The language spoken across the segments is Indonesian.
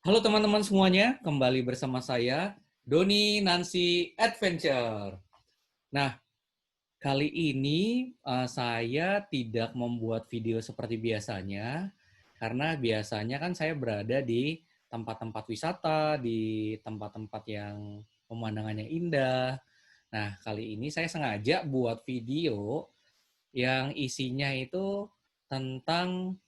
Halo teman-teman semuanya, kembali bersama saya, Doni Nancy Adventure. Nah, kali ini saya tidak membuat video seperti biasanya, karena biasanya kan saya berada di tempat-tempat wisata, di tempat-tempat yang pemandangannya indah. Nah, kali ini saya sengaja buat video yang isinya itu tentang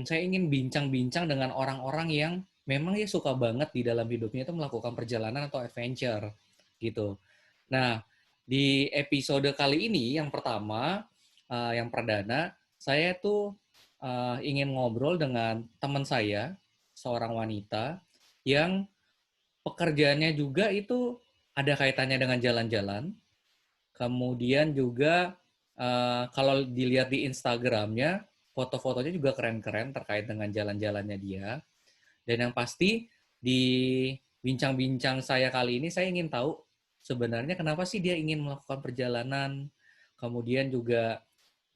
saya ingin bincang-bincang dengan orang-orang yang memang ya suka banget di dalam hidupnya itu melakukan perjalanan atau adventure gitu. Nah, di episode kali ini yang pertama, yang perdana, saya tuh ingin ngobrol dengan teman saya, seorang wanita yang pekerjaannya juga itu ada kaitannya dengan jalan-jalan. Kemudian juga kalau dilihat di Instagramnya, foto-fotonya juga keren-keren terkait dengan jalan-jalannya dia. Dan yang pasti di bincang-bincang saya kali ini, saya ingin tahu sebenarnya kenapa sih dia ingin melakukan perjalanan. Kemudian juga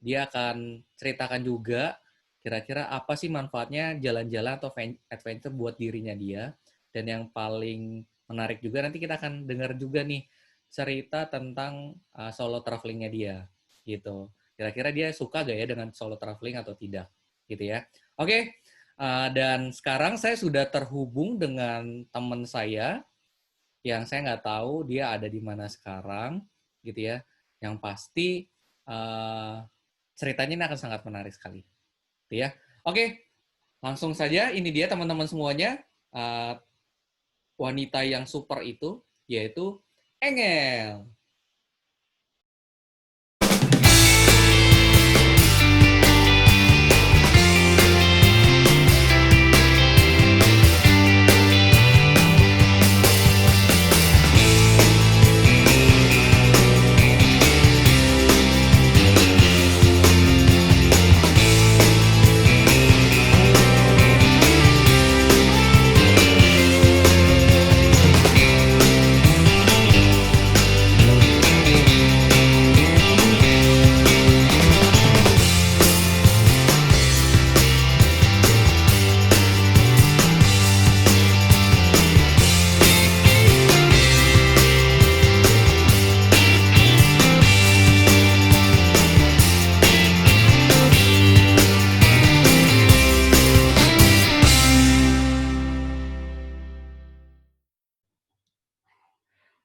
dia akan ceritakan juga kira-kira apa sih manfaatnya jalan-jalan atau adventure buat dirinya dia. Dan yang paling menarik juga nanti kita akan dengar juga nih cerita tentang solo travelingnya dia gitu. Kira-kira dia suka gak ya dengan solo traveling atau tidak gitu ya. Oke, dan sekarang saya sudah terhubung dengan teman saya yang saya nggak tahu dia ada di mana sekarang gitu ya. Yang pasti uh, ceritanya ini akan sangat menarik sekali gitu ya. Oke, langsung saja ini dia teman-teman semuanya, uh, wanita yang super itu yaitu Engel.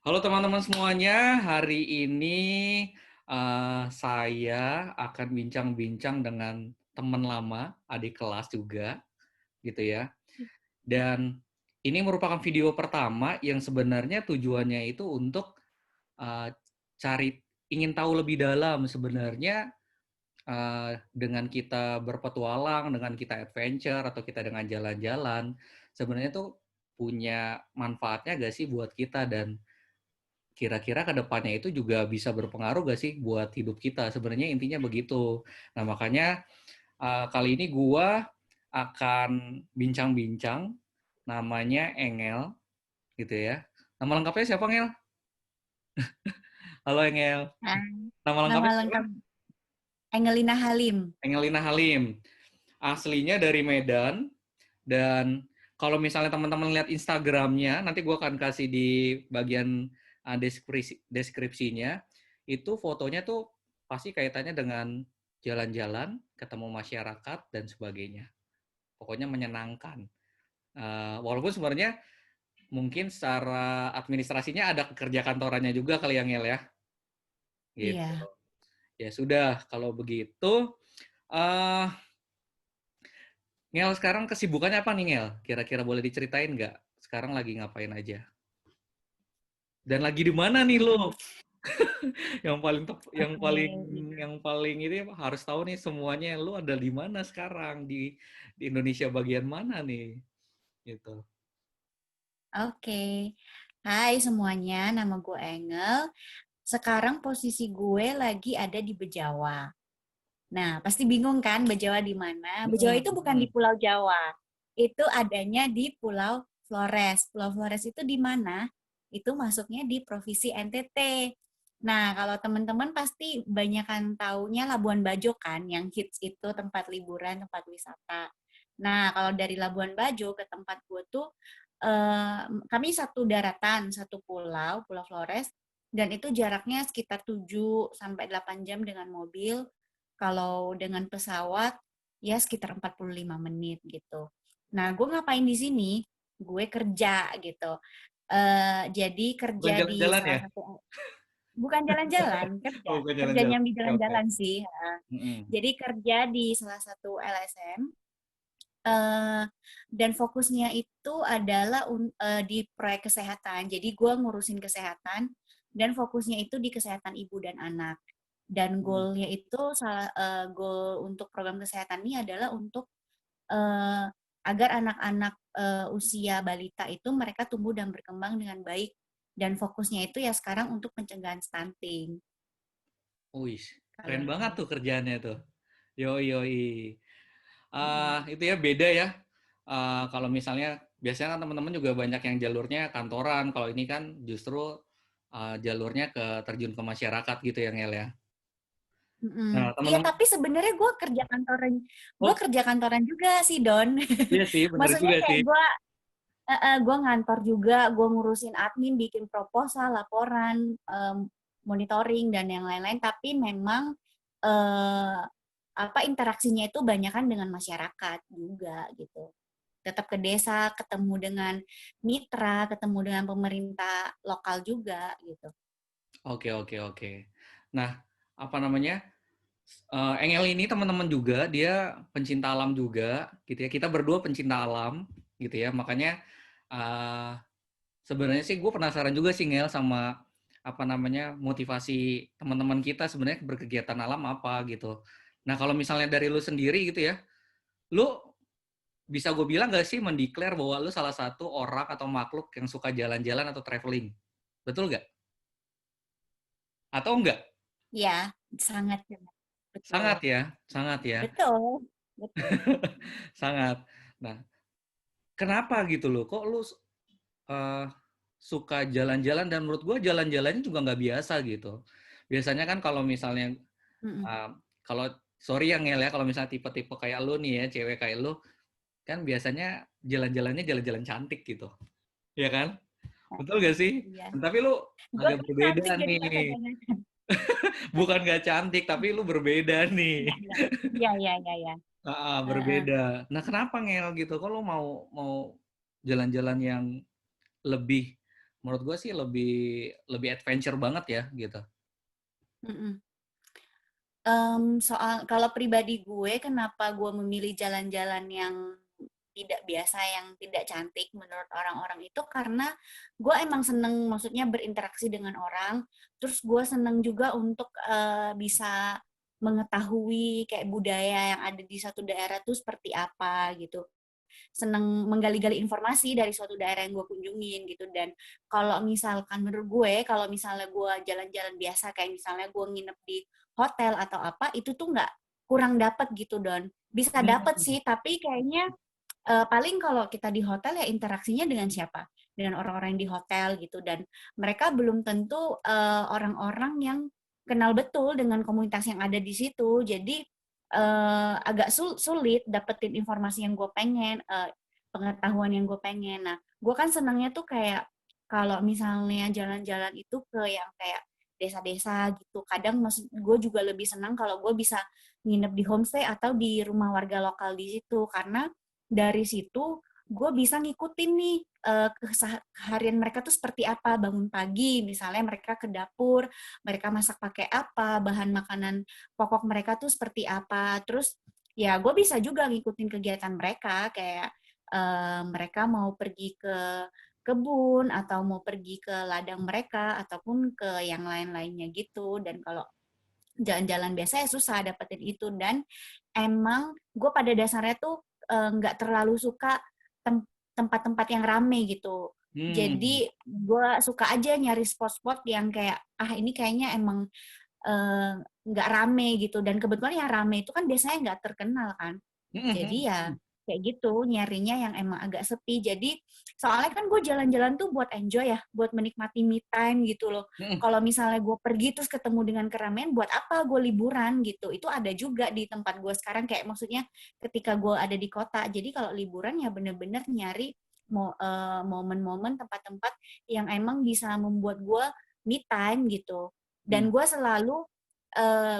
Halo teman-teman semuanya, hari ini saya akan bincang-bincang dengan teman lama, adik kelas juga, gitu ya. Dan ini merupakan video pertama yang sebenarnya tujuannya itu untuk uh, cari, ingin tahu lebih dalam sebenarnya dengan kita berpetualang, dengan kita adventure, atau kita dengan jalan-jalan, sebenarnya tuh punya manfaatnya gak sih buat kita, dan kira-kira ke depannya itu juga bisa berpengaruh gak sih buat hidup kita? Sebenarnya intinya begitu. Nah, makanya kali ini gua akan bincang-bincang, namanya Engel, gitu ya. Nama lengkapnya siapa, Engel? Halo, Engel. Nah, Nama nama lengkapnya siapa? lengkap Angelina Halim. Engelina Halim. Aslinya dari Medan, dan kalau misalnya teman-teman lihat Instagramnya, nanti gua akan kasih di bagian deskripsinya, itu fotonya tuh pasti kaitannya dengan jalan-jalan, ketemu masyarakat, dan sebagainya. Pokoknya menyenangkan. Walaupun sebenarnya mungkin secara administrasinya ada kerja kantorannya juga kali yang Ngel ya. Gitu. Iya. Ya sudah, kalau begitu, uh, Ngel sekarang kesibukannya apa nih Ngel? Kira-kira boleh diceritain nggak? Sekarang lagi ngapain aja? Dan lagi di mana nih lo? Yang paling yang paling Oke. ini harus tahu nih semuanya, lo ada di mana sekarang, di Indonesia bagian mana nih? Gitu. Oke. Hai semuanya, nama gue Engel. Sekarang posisi gue lagi ada di Bejawa. Nah, pasti bingung kan Bejawa di mana? Bejawa Hmm, itu bukan di hmm. Pulau Jawa. Itu adanya di Pulau Flores. Pulau Flores itu di mana? Itu masuknya di Provinsi NTT. Nah, kalau teman-teman pasti banyakan taunya Labuan Bajo kan, yang hits itu tempat liburan, tempat wisata. Nah, kalau dari Labuan Bajo ke tempat gue tuh, kami satu daratan, satu pulau, Pulau Flores, dan itu jaraknya sekitar 7 sampai 8 jam dengan mobil. Kalau dengan pesawat, ya sekitar 45 menit gitu. Nah, gue ngapain di sini? Gue kerja gitu. Jadi Bukan kerja di jalan-jalan ya? salah satu, bukan jalan-jalan, kerja. Oh, bukan Kerja jalan-jalan. nyambi Oke, oke. jalan-jalan sih. Mm-mm. Jadi kerja di salah satu LSM, dan fokusnya itu adalah di proyek kesehatan. Jadi gue ngurusin kesehatan dan fokusnya itu di kesehatan ibu dan anak. Dan Mm. goalnya itu goal untuk program kesehatan ini adalah untuk eh, agar anak-anak usia balita itu mereka tumbuh dan berkembang dengan baik. Dan fokusnya itu ya sekarang untuk pencegahan stunting. Wih, Kalau keren banget ini. tuh kerjaannya tuh. Yoi, yoi. Mm-mm. Itu ya beda ya. Kalau misalnya biasanya kan teman-teman juga banyak yang jalurnya kantoran. Kalau ini kan justru jalurnya ke terjun ke masyarakat gitu ya, Ngel ya. Nah, Iya, teman-teman, tapi sebenarnya gue oh kerja kantoran juga sih, Don. iya sih, benar Maksudnya juga kayak sih. gue ngantor juga, gue ngurusin admin, bikin proposal, laporan, monitoring dan yang lain-lain. Tapi memang eh, apa interaksinya itu banyakan dengan masyarakat juga gitu. Tetap ke desa, ketemu dengan mitra, ketemu dengan pemerintah lokal juga gitu. Oke, oke, oke. Nah, apa namanya? Engel ini teman-teman juga, dia pencinta alam juga, gitu ya. Kita berdua pencinta alam, gitu ya. Makanya uh, sebenarnya sih gue penasaran juga sih Ngel sama apa namanya motivasi teman-teman kita sebenarnya berkegiatan alam apa gitu. Nah kalau misalnya dari lu sendiri gitu ya, lu bisa gue bilang gak sih mendeklar bahwa lu salah satu orang atau makhluk yang suka jalan-jalan atau traveling? Betul gak? Atau enggak? Ya, sangat Sangat betul. ya, sangat ya, Betul, betul. sangat. Nah, kenapa gitu loh? Kok lu uh, suka jalan-jalan dan menurut gue jalan-jalannya juga nggak biasa gitu. Biasanya kan kalau misalnya Mm-mm. kalau sorry yang Ngel ya kalau misalnya tipe-tipe kayak lu nih ya cewek kayak lu kan biasanya jalan-jalannya jalan-jalan cantik gitu, ya kan? Betul gak sih? Iya. Tapi lu Gue agak kan berbeda cantik jadi nih. kebanyakan. Bukan gak cantik tapi lu berbeda nih. Iya, iya. Iya, iya, iya, iya. Heeh. Berbeda. Nah kenapa Ngel gitu? Kalau mau mau jalan-jalan yang lebih menurut gue sih lebih lebih adventure banget ya gitu. Mm-mm. Soal kalau pribadi gue, kenapa gue memilih jalan-jalan yang tidak biasa, yang tidak cantik menurut orang-orang itu karena gue emang seneng, maksudnya berinteraksi dengan orang. Terus gue seneng juga untuk bisa mengetahui kayak budaya yang ada di satu daerah tuh seperti apa gitu. Seneng menggali-gali informasi dari suatu daerah yang gue kunjungin gitu. Dan kalau misalkan menurut gue, kalau misalnya gue jalan-jalan biasa kayak misalnya gue nginep di hotel atau apa, itu tuh nggak, kurang dapet gitu Don. Bisa dapet Hmm. sih, tapi kayaknya paling kalau kita di hotel ya interaksinya dengan siapa? Dengan orang-orang yang di hotel gitu. Dan mereka belum tentu orang-orang yang kenal betul dengan komunitas yang ada di situ. Jadi agak sulit dapetin informasi yang gue pengen, pengetahuan yang gue pengen. Nah, gue kan senangnya tuh kayak kalau misalnya jalan-jalan itu ke yang kayak desa-desa gitu. Kadang maksud gue juga lebih senang kalau gue bisa nginep di homestay atau di rumah warga lokal di situ karena dari situ gue bisa ngikutin nih keseharian mereka tuh seperti apa, bangun pagi misalnya mereka ke dapur, mereka masak pakai apa, bahan makanan pokok mereka tuh seperti apa. Terus ya gue bisa juga ngikutin kegiatan mereka kayak mereka mau pergi ke kebun atau mau pergi ke ladang mereka ataupun ke yang lain-lainnya gitu. Dan kalau jalan-jalan biasa ya susah dapetin itu. Dan emang gue pada dasarnya tuh nggak terlalu suka tempat-tempat yang rame gitu. Hmm. Jadi gue suka aja nyari spot-spot yang kayak ini kayaknya emang eh, nggak rame gitu. Dan kebetulan yang rame itu kan biasanya nggak terkenal kan. Jadi ya Hmm. kayak gitu, nyarinya yang emang agak sepi. Jadi soalnya kan gue jalan-jalan tuh buat enjoy ya, buat menikmati me time gitu loh. Mm-mm. Kalau misalnya gue pergi terus ketemu dengan keramaian, buat apa gue liburan gitu. Itu ada juga di tempat gue sekarang, kayak maksudnya ketika gue ada di kota. Jadi kalau liburan ya bener-bener nyari momen-momen, tempat-tempat yang emang bisa membuat gue me time gitu. Dan gue selalu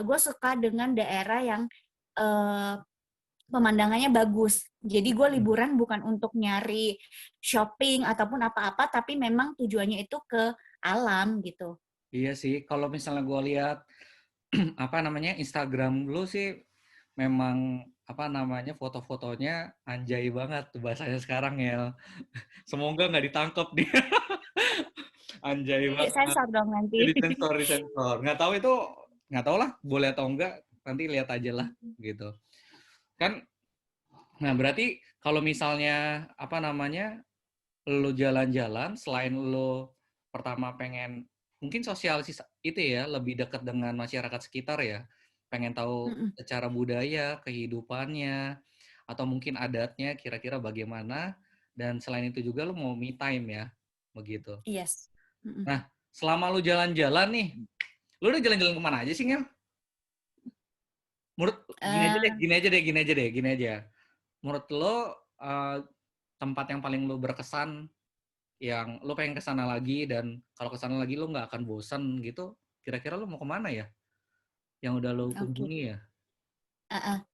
gue suka dengan daerah yang eh, pemandangannya bagus. Jadi gue Mm-mm. liburan bukan untuk nyari shopping ataupun apa-apa, tapi memang tujuannya itu ke alam gitu. Iya sih, kalau misalnya gue lihat apa namanya Instagram lu sih memang apa namanya foto-fotonya anjay banget tuh bahasanya sekarang ya. Semoga nggak ditangkap dia. Anjay Jadi banget. sensor dong nanti. Jadi sensor, di sensor. Nggak tahu itu, nggak tahu lah boleh atau enggak. Nanti lihat aja lah gitu. Kan, nah berarti kalau misalnya apa namanya lo jalan-jalan selain lo pertama pengen mungkin sosialisasi itu ya lebih dekat dengan masyarakat sekitar ya, pengen tahu Mm-mm. secara budaya kehidupannya atau mungkin adatnya kira-kira bagaimana, dan selain itu juga lo mau me time ya begitu. Yes. Mm-mm. Nah selama lo jalan-jalan nih, lo udah jalan-jalan kemana aja sih Ngel? Menurut Eh, gini aja. Menurut lo tempat yang paling lo berkesan yang lo pengen ke sana lagi, dan kalau ke sana lagi lo nggak akan bosan gitu, kira-kira lo mau kemana ya yang udah lo Oke. kunjungi ya?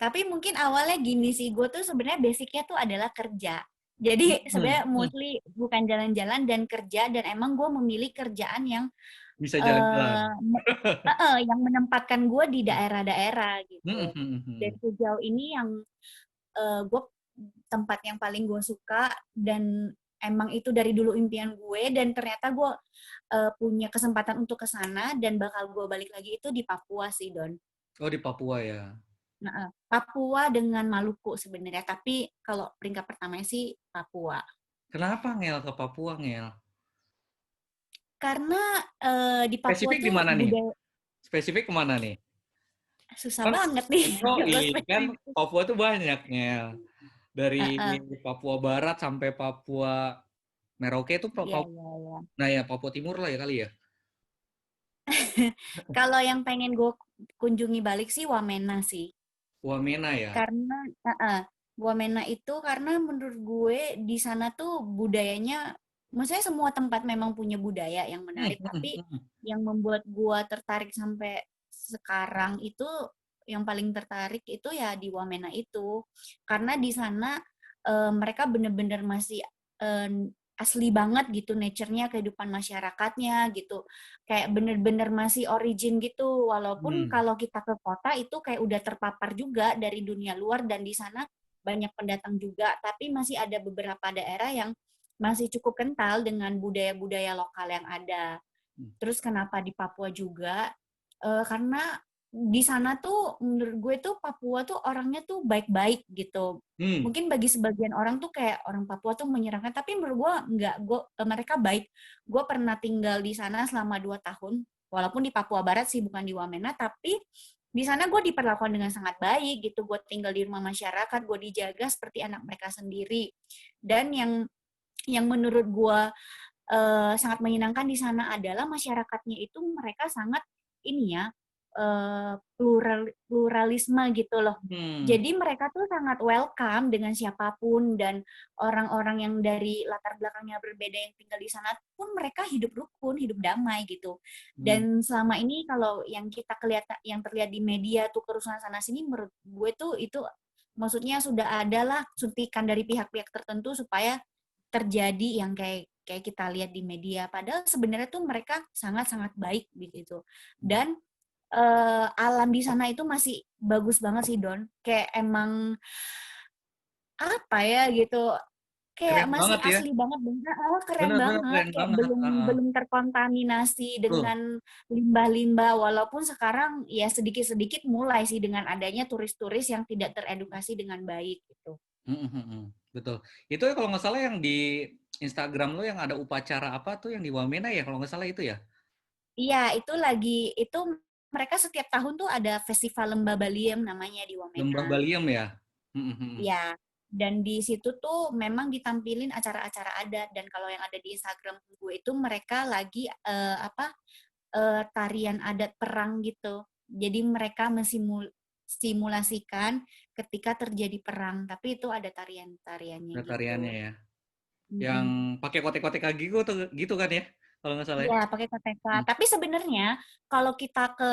Tapi mungkin awalnya gini sih, gue tuh sebenarnya basicnya tuh adalah kerja. Jadi Hmm, sebenarnya hmm. mostly bukan jalan-jalan dan kerja, dan emang gue memilih kerjaan yang Bisa jalan-jalan. eh, yang menempatkan gue di daerah-daerah Hmm, gitu. hmm, Dan hmm. sejauh ini yang gue tempat yang paling gue suka, dan emang itu dari dulu impian gue, dan ternyata gue punya kesempatan untuk ke sana dan bakal gue balik lagi, itu di Papua sih, Don. Oh di Papua ya. Nah, Papua dengan Maluku sebenarnya, tapi kalau peringkat pertamanya sih Papua. Kenapa Ngel ke Papua Ngel? Karena di Papua Spesifik di tuh mana nih? budaya Spesifik kemana nih? susah Kan, banget nih oh kalau kan spesifik. Papua tuh banyak Ngel. Dari Uh, uh, Papua Barat sampai Papua Merauke itu ya, ya, ya. nah ya Papua Timur lah ya kali ya. Kalau yang pengen gue kunjungi balik sih Wamena sih. Wamena ya. Karena Wamena itu karena menurut gue di sana tuh budayanya, maksudnya semua tempat memang punya budaya yang Hmm, menarik, hmm, tapi hmm. yang membuat gue tertarik sampai sekarang itu, yang paling tertarik itu ya di Wamena itu, karena di sana mereka bener-bener masih eh, asli banget gitu, nature-nya, kehidupan masyarakatnya gitu, kayak bener-bener masih origin gitu, walaupun Hmm. kalau kita ke kota itu kayak udah terpapar juga dari dunia luar, dan di sana banyak pendatang juga, tapi masih ada beberapa daerah yang masih cukup kental dengan budaya-budaya lokal yang ada. Hmm. Terus kenapa di Papua juga? Karena di sana tuh menurut gue tuh Papua tuh orangnya tuh baik-baik gitu. Hmm. Mungkin bagi sebagian orang tuh kayak orang Papua tuh menyeramkan, tapi menurut gue enggak, mereka baik. Gue pernah tinggal di sana selama 2 tahun, walaupun di Papua Barat sih, bukan di Wamena, tapi di sana gue diperlakukan dengan sangat baik gitu. Gue tinggal di rumah masyarakat, gue dijaga seperti anak mereka sendiri. Dan yang menurut gue sangat menyenangkan di sana adalah masyarakatnya itu mereka sangat ini ya, pluralisme gitu loh. Hmm. Jadi mereka tuh sangat welcome dengan siapapun, dan orang-orang yang dari latar belakangnya berbeda yang tinggal di sana pun mereka hidup rukun, hidup damai gitu. Hmm. Dan selama ini kalau yang kita kelihatan, yang terlihat di media tuh kerusuhan sana sini, menurut gue tuh itu maksudnya sudah adalah suntikan dari pihak-pihak tertentu supaya terjadi yang kayak kayak kita lihat di media. Padahal sebenarnya tuh mereka sangat-sangat baik gitu. Dan alam di sana itu masih bagus banget sih, Don. Kayak emang apa ya gitu. Kayak Keren masih banget ya. asli banget, bener, keren Benar-benar banget. keren Kayak banget. belum belum terkontaminasi Tuh. dengan limbah-limbah, walaupun sekarang ya sedikit-sedikit mulai sih dengan adanya turis-turis yang tidak teredukasi dengan baik gitu. Hmm, hmm, hmm. Betul. Itu kalau nggak salah yang di Instagram lo yang ada upacara apa tuh yang di Wamena ya kalau nggak salah itu ya. Iya, itu mereka setiap tahun tuh ada festival Lembah Baliem namanya di Lembah Wamena. Baliem ya. Hmm, hmm, hmm. Iya. Dan di situ tuh memang ditampilin acara-acara adat, dan kalau yang ada di Instagram gue itu mereka lagi tarian adat perang gitu. Jadi mereka mensimulasikan ketika terjadi perang, tapi itu ada tarian-tariannya Ada tariannya gitu. ya. Yang Mm-mm. pakai kotek-kotek kaki gitu kan ya? Kalau nggak salah ya. Iya, pakai koteka. Hmm. Tapi sebenarnya kalau kita ke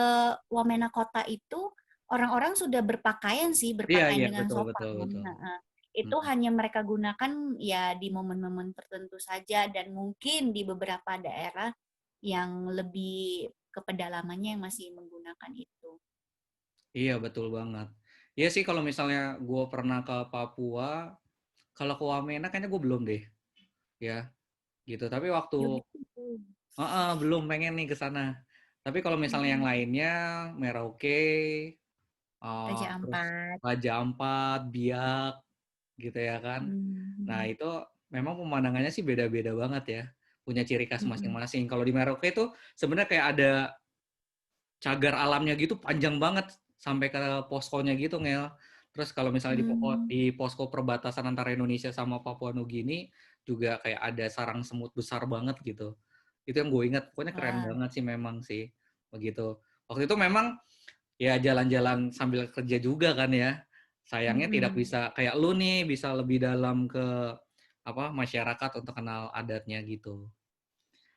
Wamena Kota itu orang-orang sudah berpakaian sih, Iya, berpakaian iya, dengan betul, betul, sopan. betul. Nah, itu Hmm. hanya mereka gunakan ya di momen-momen tertentu saja, dan mungkin di beberapa daerah yang lebih ke pedalamannya yang masih menggunakan itu. Iya, betul banget. Iya sih kalau misalnya gue pernah ke Papua, kalau ke Wamena kayaknya gue belum deh, ya gitu. Tapi waktu Yuk, gitu. belum pengen nih ke sana. Tapi kalau misalnya yang Mm-mm. lainnya, Merauke, Raja terus Ampat. Raja Ampat, Biak, gitu ya kan. Nah Mm-mm. itu memang pemandangannya sih beda-beda banget ya, punya ciri khas Mm-mm. masing-masing. Kalau di Merauke itu sebenarnya kayak ada cagar alamnya gitu panjang banget sampai ke poskonya gitu Ngel. Terus kalau misalnya Mm. di posko perbatasan antara Indonesia sama Papua Nugini juga kayak ada sarang semut besar banget gitu. Itu yang gue ingat, pokoknya keren Wah. banget sih memang sih begitu. Waktu itu memang ya jalan-jalan sambil kerja juga kan ya. Sayangnya tidak Mm-mm. bisa kayak lu nih bisa lebih dalam ke masyarakat untuk kenal adatnya gitu.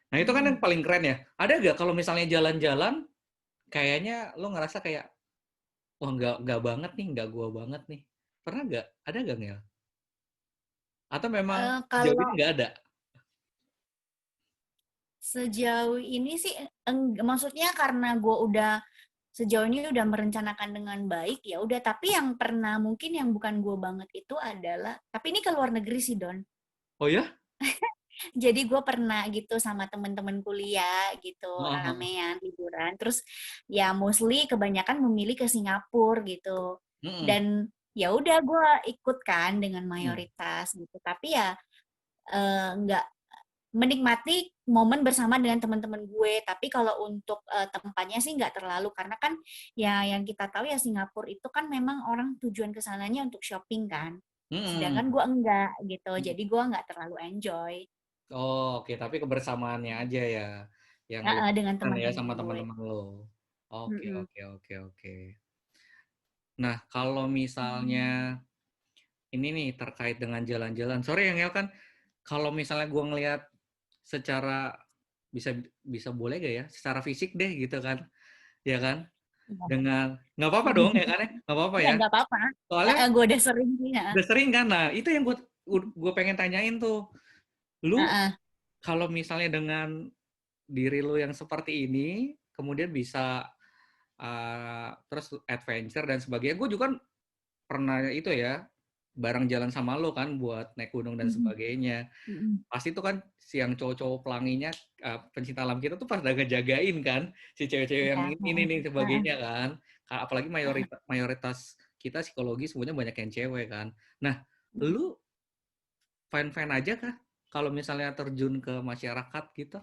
Nah itu kan yang Mm-mm. paling keren ya. Ada gak kalau misalnya jalan-jalan kayaknya lo ngerasa kayak wah nggak banget nih, nggak gua banget nih. Pernah nggak? Ada nggak Ngel? Atau memang sejauh ini Kalau nggak ada? sejauh ini sih, maksudnya karena gue udah sejauh ini udah merencanakan dengan baik ya udah. Tapi yang pernah mungkin yang bukan gue banget itu adalah, tapi ini ke luar negeri sih Don. Oh ya? Jadi gue pernah gitu sama temen-temen kuliah gitu, Heeh, ramean liburan. Terus ya mostly kebanyakan memilih ke Singapura gitu. heeh. Dan ya udah gue ikut kan dengan Hmm. mayoritas gitu. Tapi ya nggak menikmati momen bersama dengan teman-teman gue. Tapi kalau untuk tempatnya sih nggak terlalu, karena kan ya yang kita tahu ya Singapura itu kan memang orang tujuan kesananya untuk shopping kan. Hmm. Sedangkan gue enggak gitu, Hmm. jadi gue nggak terlalu enjoy Oh, oke, tapi kebersamaannya aja ya yang lu dengan kan ya teman-teman sama gue. teman-teman lo. Oke, Mm-mm. oke, oke, oke. Nah, kalau misalnya ini nih terkait dengan jalan-jalan. Sorry yang ya kan kalau misalnya gua ngelihat secara bisa bisa boleh gak ya? Secara fisik deh gitu kan. Ya kan? Iya. Dengan nggak apa-apa dong ya kan ya? Nggak apa-apa Ya ya. nggak apa-apa. Soalnya Gue udah sering sih. Ya. udah sering kan. Nah, itu yang gue pengen tanyain tuh. Lu Heeh. kalau misalnya dengan diri lu yang seperti ini, kemudian bisa terus adventure dan sebagainya. Gue juga kan pernah itu ya, bareng jalan sama lo kan buat naik gunung dan Mm-mm. sebagainya. Mm-mm. Pasti tuh kan si yang cowok-cowok pelanginya, pencinta alam kita tuh pada ngejagain kan, si cewek-cewek yang Iya. ini Heeh. nih Heeh. sebagainya kan. Apalagi Heeh. mayoritas, mayoritas kita psikologi semuanya banyak yang cewek kan. Nah, Mm. lu fine-fine aja kah kalau misalnya terjun ke masyarakat gitu?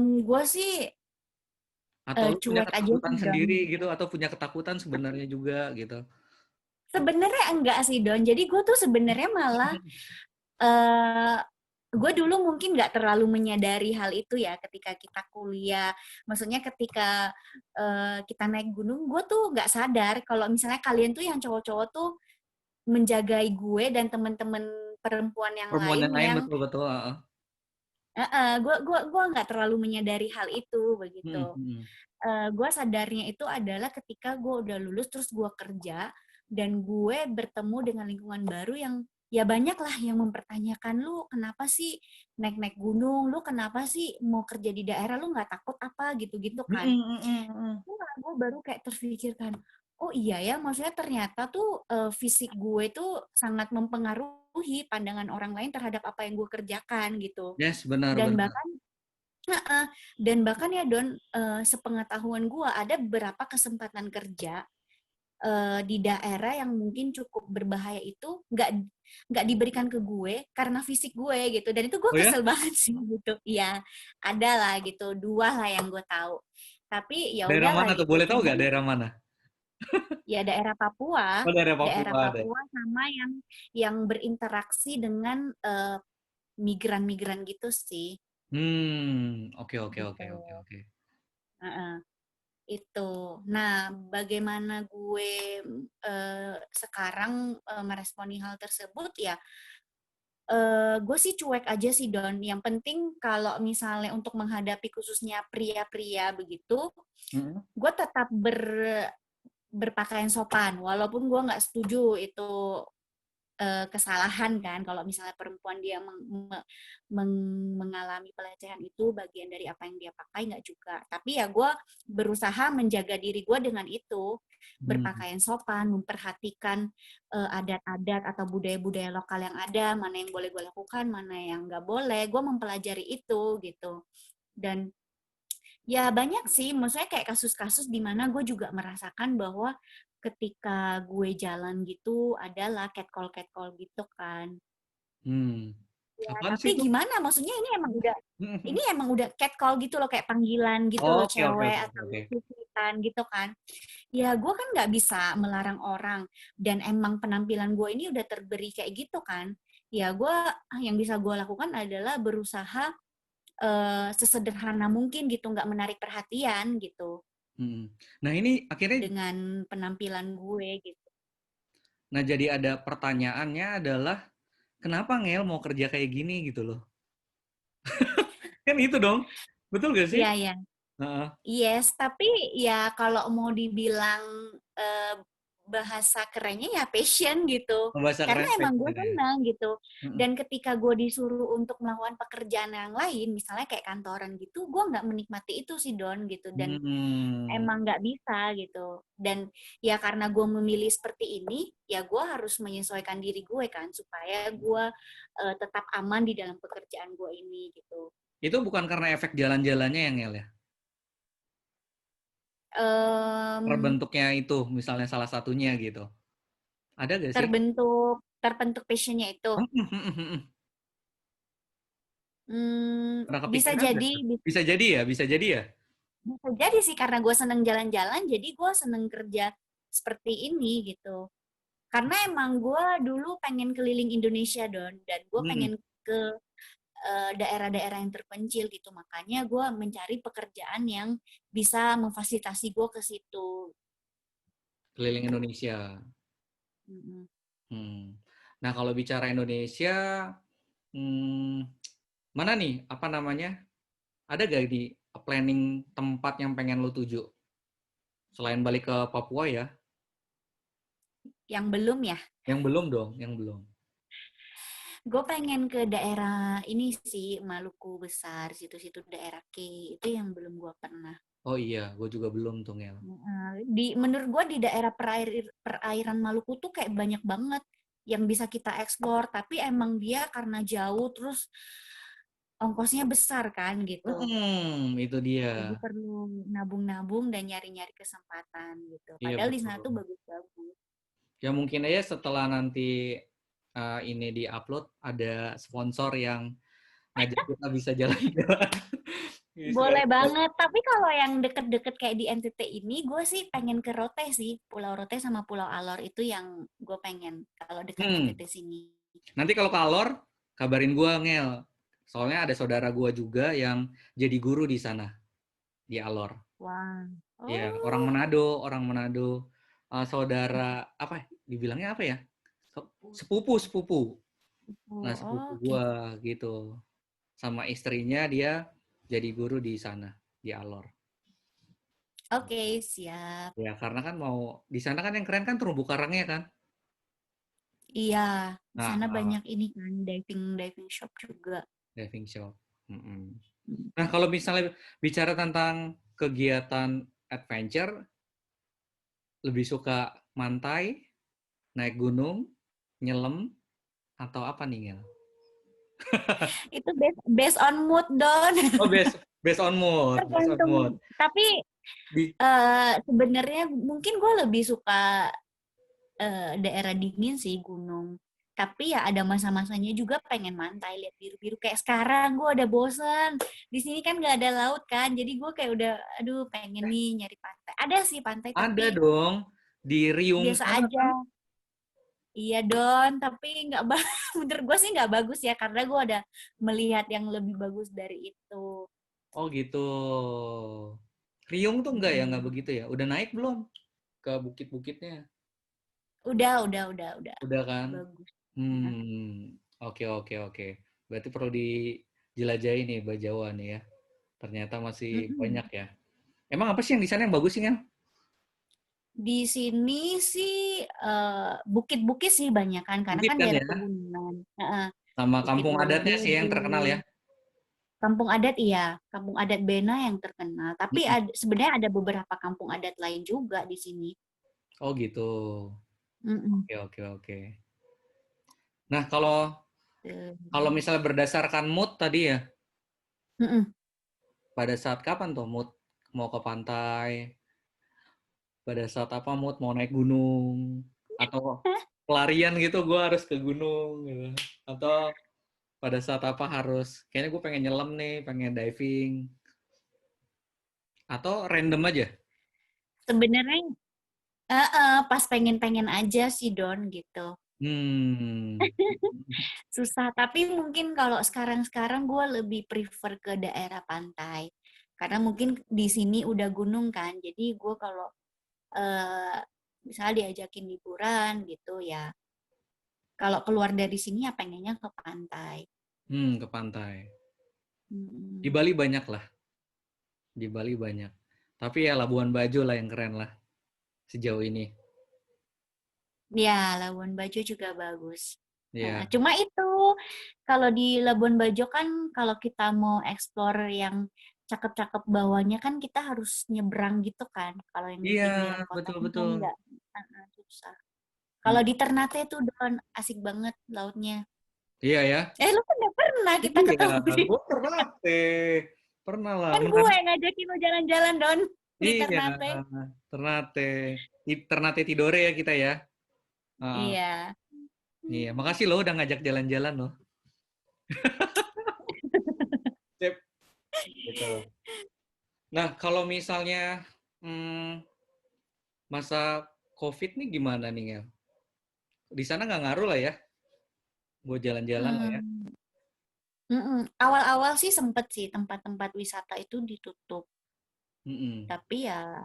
Gue sih Atau lu punya cuek aja ketakutan sih Don. sendiri gitu, atau punya ketakutan sebenarnya juga gitu? Sebenarnya enggak sih Don. Jadi gue tuh sebenarnya malah eh gue dulu mungkin nggak terlalu menyadari hal itu ya ketika kita kuliah. Maksudnya ketika kita naik gunung, gue tuh nggak sadar kalau misalnya kalian tuh yang cowok-cowok tuh menjagai gue dan teman-teman perempuan yang Perempuan lain yang lain yang betul-betul. gue nggak terlalu menyadari hal itu Hmm, begitu. hmm. Gue sadarnya itu adalah ketika gue udah lulus terus gue kerja dan gue bertemu dengan lingkungan baru yang ya banyak lah yang mempertanyakan, lu kenapa sih naik-naik gunung, lu kenapa sih mau kerja di daerah, lu nggak takut apa gitu-gitu Hmm, kan. hmm, hmm, hmm. Gue baru kayak terfikirkan, oh iya ya, maksudnya ternyata tuh fisik gue tuh sangat mempengaruhi pandangan orang lain terhadap apa yang gue kerjakan gitu. Yes, Dan benar-benar. bahkan Heeh. Dan bahkan ya Don, sepengetahuan gue ada beberapa kesempatan kerja di daerah yang mungkin cukup berbahaya itu nggak diberikan ke gue karena fisik gue gitu. Dan itu gue Oh ya? kesel banget sih gitu. Iya, ada lah gitu, dua lah yang gue tahu. Tapi ya Daerah udahlah mana tuh? gitu. Boleh tahu Cuman nggak daerah mana? Ya Oh, daerah daerah Papua ada. Papua sama yang berinteraksi dengan migran-migran gitu sih. Oke oke Gitu. oke oke oke. Heeh, itu. Nah, bagaimana gue sekarang meresponi hal tersebut ya? Gue sih cuek aja sih Don. Yang penting kalau misalnya untuk menghadapi khususnya pria-pria begitu, Mm-mm. gue tetap berpakaian sopan. Walaupun gue nggak setuju itu kesalahan kan kalau misalnya perempuan dia mengalami pelecehan itu bagian dari apa yang dia pakai nggak juga, tapi ya gue berusaha menjaga diri gue dengan itu, Hmm. berpakaian sopan, memperhatikan adat-adat atau budaya-budaya lokal yang ada, mana yang boleh gue lakukan, mana yang nggak boleh, gue mempelajari itu gitu. Dan ya banyak sih, maksudnya kayak kasus-kasus di mana gue juga merasakan bahwa ketika gue jalan gitu adalah catcall gitu kan. Hmm. Ya, Apaan sih tapi itu? gimana? Maksudnya ini emang udah catcall gitu loh, kayak panggilan gitu loh, Oke oke cewek oke oke atau oke. cucitan gitu kan. Ya gue kan nggak bisa melarang orang, dan emang penampilan gue ini udah terberi kayak gitu kan. Ya gue yang bisa gue lakukan adalah berusaha sesederhana mungkin gitu, nggak menarik perhatian gitu Hmm. Nah ini akhirnya, dengan penampilan gue gitu. nah jadi ada pertanyaannya adalah kenapa Ngel mau kerja kayak gini gitu loh? Kan itu dong, betul gak sih? Iya, iya. Heeh. Yes, tapi ya kalau mau dibilang eh, bahasa kerennya ya passion gitu. Bahasa Karena keren emang gue passion ya. senang gitu. Mm-mm. Dan ketika gue disuruh untuk melakukan pekerjaan yang lain, misalnya kayak kantoran gitu, gue nggak menikmati itu sih Don gitu. Dan Hmm. emang nggak bisa gitu. Dan ya karena gue memilih seperti ini, ya gue harus menyesuaikan diri gue kan supaya gue tetap aman di dalam pekerjaan gue ini gitu. Itu bukan karena efek jalan-jalannya yang Ngel ya? Em, Terbentuknya itu misalnya salah satunya gitu. Ada gak sih? terbentuk passionnya itu. Pernah Bisa kepikiran nggak jadi, tuh? Bisa jadi ya, bisa jadi ya. bisa jadi sih karena gue seneng jalan-jalan, jadi gue seneng kerja seperti ini gitu. Karena emang gue dulu pengen keliling Indonesia Don, dan gue Hmm. pengen ke daerah-daerah yang terpencil gitu. Makanya gue mencari pekerjaan yang bisa memfasilitasi gue ke situ. Keliling Indonesia. Mm-mm. Hmm. Nah kalau bicara Indonesia, hmm, mana nih? Apa namanya? Ada gak di planning tempat yang pengen lu tuju? Selain balik ke Papua ya? Yang belum ya, Yang belum dong, yang belum. gue pengen ke daerah ini sih, Maluku Besar, situ-situ daerah K, itu yang belum gue pernah. Oh iya, gue juga belum tuh, Ngel. Menurut gue di daerah perairan Maluku tuh kayak banyak banget yang bisa kita eksplor, tapi emang dia karena jauh terus ongkosnya besar kan gitu. Itu dia. Jadi perlu nabung-nabung dan nyari-nyari kesempatan gitu. Iya Padahal di sana betul. tuh bagus-bagus. Ya mungkin aja setelah nanti ini di-upload ada sponsor yang ngajak kita bisa jalan-jalan. Boleh Istilahnya. banget. Tapi kalau yang deket-deket kayak di NTT ini, gue sih pengen ke Rote sih. Pulau Rote sama Pulau Alor itu yang gue pengen kalau dekat Hmm. NTT sini. Nanti kalau kalor, kabarin gua Ngel. Soalnya ada saudara gua juga yang jadi guru di sana, di Alor. Wah. Ya, Oh. Orang Manado. Saudara apa? Dibilangnya apa ya? Sepupu, sepupu. Nah, sepupu Oh, oke. gua gitu. Sama istrinya dia jadi guru di sana, di Alor. Oke, siap. Ya, karena kan mau di sana kan yang keren kan terumbu karangnya kan. Iya, di Nah, sana banyak ini kan diving diving shop juga. diving shop. Mm-mm. Nah, kalau misalnya bicara tentang kegiatan adventure, lebih suka mantai, naik gunung, nyelam, atau apa nih, Ngel? Itu based on mood, Don. Oh, based on mood, based on Tergantung. mood. Tapi Di, sebenarnya mungkin gue lebih suka daerah dingin sih, gunung. Tapi ya ada masa-masanya juga pengen mantai, lihat biru-biru. Kayak sekarang gue udah bosen. Di sini kan gak ada laut kan. Jadi gue kayak udah, aduh pengen nih nyari pantai. Ada sih pantai ada tapi dong. Di Riung Biasa sana kan? aja. Iya Don, tapi nggak menurut gue sih nggak bagus ya karena gue ada melihat yang lebih bagus dari itu. Oh gitu. Riung tuh enggak ya, enggak Mm-mm. begitu ya? Udah naik belum ke bukit-bukitnya? Udah Udah kan? bagus. Nah, Oke oke oke. Berarti perlu dijelajahi nih Bajawa nih ya. Ternyata masih mm-mm. banyak ya. Emang apa sih yang di sana yang bagus sih kan? Di sini sih bukit-bukit sih banyak kan karena Bukit kan kan daerah ya? pegunungan. Heeh, Sama Bukit kampung adatnya sih yang terkenal ya. Wonogiri. Kampung adat iya, kampung adat Bena yang terkenal. Tapi Mm-mm. sebenarnya ada beberapa kampung adat lain juga di sini. Oh gitu. Mm-mm. Oke oke oke. Nah kalau Tuh. kalau misalnya berdasarkan mood tadi ya, Mm-mm. pada saat kapan tuh mood mau ke pantai? Pada saat apa mood mau naik gunung? Atau pelarian gitu gue harus ke gunung gitu. Atau pada saat apa harus kayaknya gue pengen nyelam nih, pengen diving atau random aja. Sebenarnya pas pengen-pengen aja sih Don gitu. Hmm. Susah, tapi mungkin kalau sekarang-sekarang gue lebih prefer ke daerah pantai. Karena mungkin di sini udah gunung kan, jadi gue kalau eh, misalnya diajakin liburan gitu ya, kalau keluar dari sini ya pengennya ke pantai. Ke pantai. Di Mm-mm. Bali banyak lah, di Bali banyak. Tapi ya Labuan Bajo lah yang keren lah sejauh ini. Ya, Labuan Bajo juga bagus. Ya. Cuma itu, kalau di Labuan Bajo kan kalau kita mau explore yang cakep-cakep bawahnya kan kita harus nyebrang gitu kan. Kalau yang di Iya, pinggir kotanya kan betul-betul. nggak susah. Kalau di Ternate tuh Don asik banget lautnya. Iya ya. Lu kan udah pernah kita Iya, ketemu di gue pernah lah, kan gue menarik. yang ngajakin lo jalan-jalan Don di Iya, Ternate. Ternate, Ternate Tidore ya kita ya. Ah, Iya. iya, makasih loh udah ngajak jalan-jalan loh. Sip. Gitu. Nah, kalau misalnya hmm, masa COVID nih gimana nih ya? Di sana nggak ngaruh lah ya, buat jalan-jalan lah ya. Hmm. Awal-awal sih sempet sih tempat-tempat wisata itu ditutup. Mm-mm. Tapi ya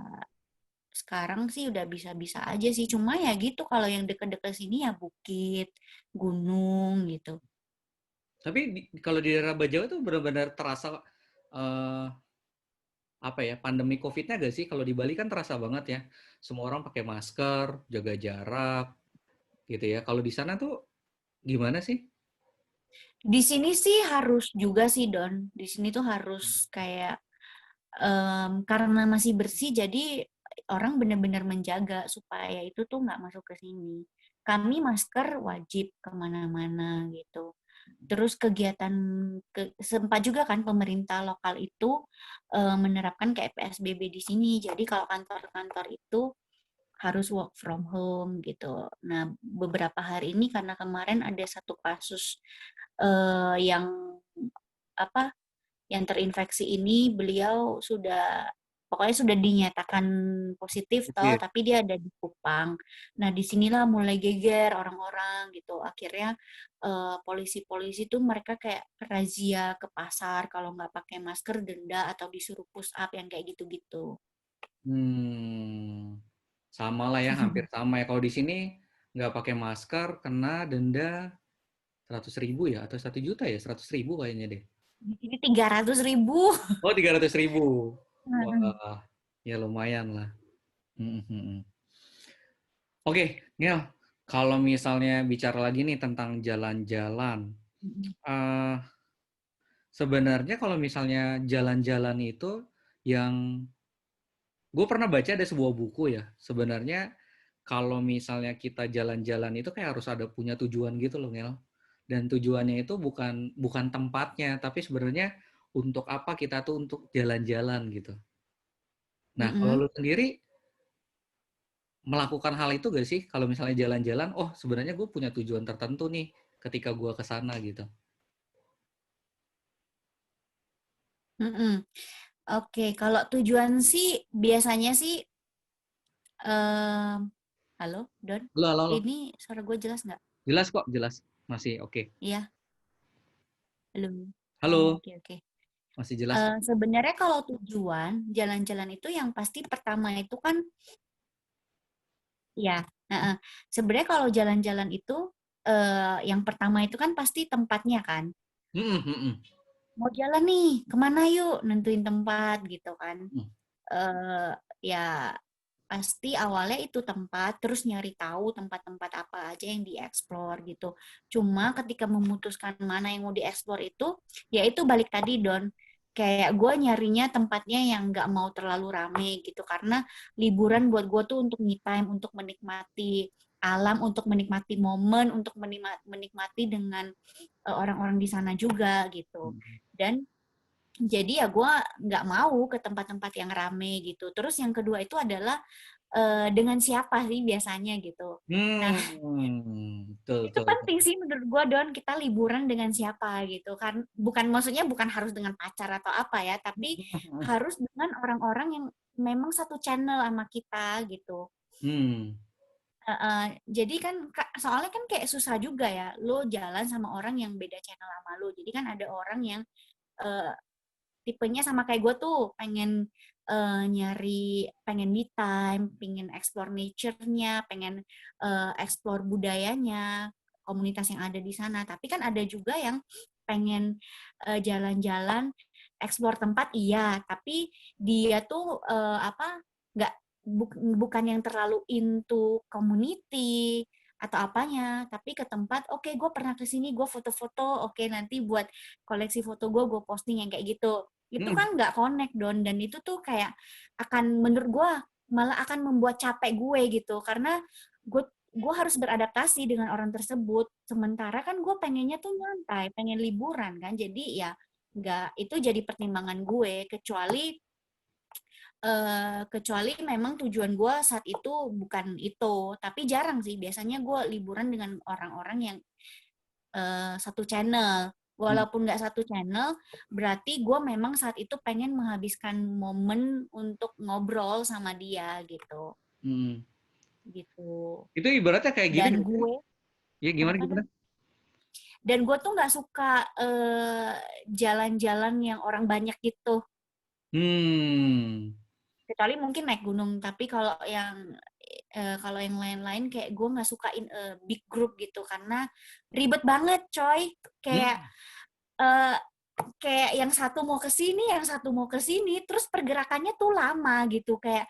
sekarang sih udah bisa-bisa aja sih. Cuma ya gitu kalau yang deket-deket sini ya bukit, gunung gitu. Tapi kalau di daerah Bajawa tuh benar-benar terasa eh, apa ya pandemi COVID-nya gak sih? Kalau di Bali kan terasa banget ya, semua orang pakai masker, jaga jarak, gitu ya. Kalau di sana tuh gimana sih? Di sini sih harus juga sih Don. Di sini tuh harus kayak karena masih bersih jadi orang benar-benar menjaga supaya itu tuh nggak masuk ke sini. Kami masker wajib kemana-mana gitu. Terus kegiatan sempat juga kan pemerintah lokal itu menerapkan kayak PSBB di sini. Jadi kalau kantor-kantor itu harus work from home gitu. Nah, beberapa hari ini karena kemarin ada satu kasus yang apa yang terinfeksi ini beliau sudah pokoknya sudah dinyatakan positif toh Gitu. tapi dia ada di Kupang. Nah disinilah mulai geger orang-orang gitu akhirnya polisi-polisi tuh mereka kayak razia ke pasar kalau nggak pakai masker denda atau disuruh push up yang kayak gitu-gitu. Hmm, sama lah ya, hampir sama ya. Kalau di sini nggak pakai masker, kena denda 100.000 ya, atau 1 juta ya, 100.000 kayaknya deh. Di sini 300.000. Oh, 300.000. Wah, ya lumayan lah. Hmm, hmm, hmm. Oke, Niel, kalau misalnya bicara lagi nih tentang jalan-jalan, eh, sebenarnya kalau misalnya jalan-jalan itu yang gue pernah baca ada sebuah buku ya, sebenarnya kalau misalnya kita jalan-jalan itu kayak harus ada punya tujuan gitu loh, Niel. Dan tujuannya itu bukan bukan tempatnya, tapi sebenarnya untuk apa kita tuh untuk jalan-jalan gitu. Nah, kalau lu sendiri melakukan hal itu gak sih? Kalau misalnya jalan-jalan, oh sebenarnya gue punya tujuan tertentu nih ketika gue ke sana gitu. Oke, kalau tujuan sih biasanya sih Halo, Don? Halo, halo, halo. Ini suara gue jelas nggak? Jelas kok, jelas. Masih oke. Iya, belum. Oh, Halo, oke, oke. masih jelas kok. Sebenarnya kalau tujuan jalan-jalan itu yang pasti pertama itu kan, ya, sebenarnya kalau jalan-jalan itu yang pertama itu kan pasti tempatnya kan. Mm-mm, mm-mm, Mau jalan nih, kemana yuk? Nentuin tempat gitu kan. mm. eh Ya pasti awalnya itu tempat, terus nyari tahu tempat-tempat apa aja yang dieksplor gitu. Cuma ketika memutuskan mana yang mau dieksplor itu, ya itu balik tadi Don. Kayak gue nyarinya tempatnya yang nggak mau terlalu rame gitu. Karena liburan buat gue tuh untuk me time, untuk menikmati alam, untuk menikmati momen, untuk menikmati dengan orang-orang di sana juga gitu. Dan jadi ya gue nggak mau ke tempat-tempat yang rame gitu. Terus yang kedua itu adalah dengan siapa sih biasanya gitu. Nah, Betul, itu betul, penting betul. sih menurut gue Don, kita liburan dengan siapa gitu kan. Bukan maksudnya bukan harus dengan pacar atau apa ya, tapi harus dengan orang-orang yang memang satu channel sama kita gitu. Hmm, Jadi kan soalnya kan kayak susah juga ya lo jalan sama orang yang beda channel sama lo. Jadi kan ada orang yang eh, tipenya sama kayak gue tuh pengen nyari, pengen me time, pengen explore nature-nya, pengen explore budayanya, komunitas yang ada di sana. Tapi kan ada juga yang pengen jalan-jalan, explore tempat, iya. Tapi dia tuh apa? Nggak bukan yang terlalu into community atau apanya, tapi ke tempat, oke, gue pernah ke sini, gue foto-foto, oke, nanti buat koleksi foto gue posting yang kayak gitu. Itu hmm, kan nggak connect Don, dan itu tuh kayak akan, menurut gue malah akan membuat capek gue gitu, karena gue harus beradaptasi dengan orang tersebut, sementara kan gue pengennya tuh nyantai, pengen liburan kan, jadi ya nggak, itu jadi pertimbangan gue, kecuali memang tujuan gue saat itu bukan itu, tapi jarang sih, biasanya gue liburan dengan orang-orang yang satu channel. hmm, Walaupun nggak satu channel, berarti gue memang saat itu pengen menghabiskan momen untuk ngobrol sama dia gitu, hmm. gitu. Itu ibaratnya kayak gini Dan nggak sih? gue, Ya gimana kenapa gimana? Dan? Dan gue tuh nggak suka jalan-jalan yang orang banyak gitu. Hmm. Kecuali mungkin naik gunung, tapi kalau yang lain-lain kayak gue nggak sukain big group gitu, karena ribet banget coy. Kayak Hmm. eh, kayak yang satu mau ke sini, yang satu mau ke sini, terus pergerakannya tuh lama gitu, kayak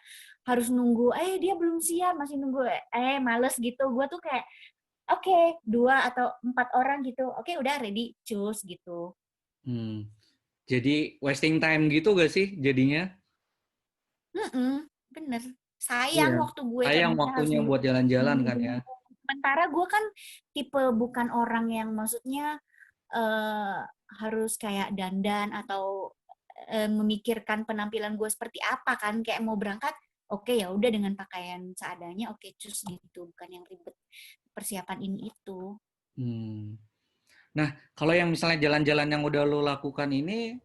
harus nunggu, dia belum siap, masih nunggu, males gitu. Gue tuh kayak, oke, 2 atau 4 orang gitu, oke, udah ready, cus gitu. Hmm. Jadi wasting time gitu gak sih jadinya? Bener. Sayang Iya. waktu gue kayak Sayang misalnya harus waktunya nunggu buat jalan-jalan kan ya. nunggu. Sementara gue kan tipe bukan orang yang maksudnya eh, harus kayak dandan atau memikirkan penampilan gue seperti apa kan, kayak mau berangkat, oke, ya udah dengan pakaian seadanya, oke, cus gitu, bukan yang ribet persiapan ini itu. Hmm. Nah, kalau yang misalnya jalan-jalan yang udah lo lakukan ini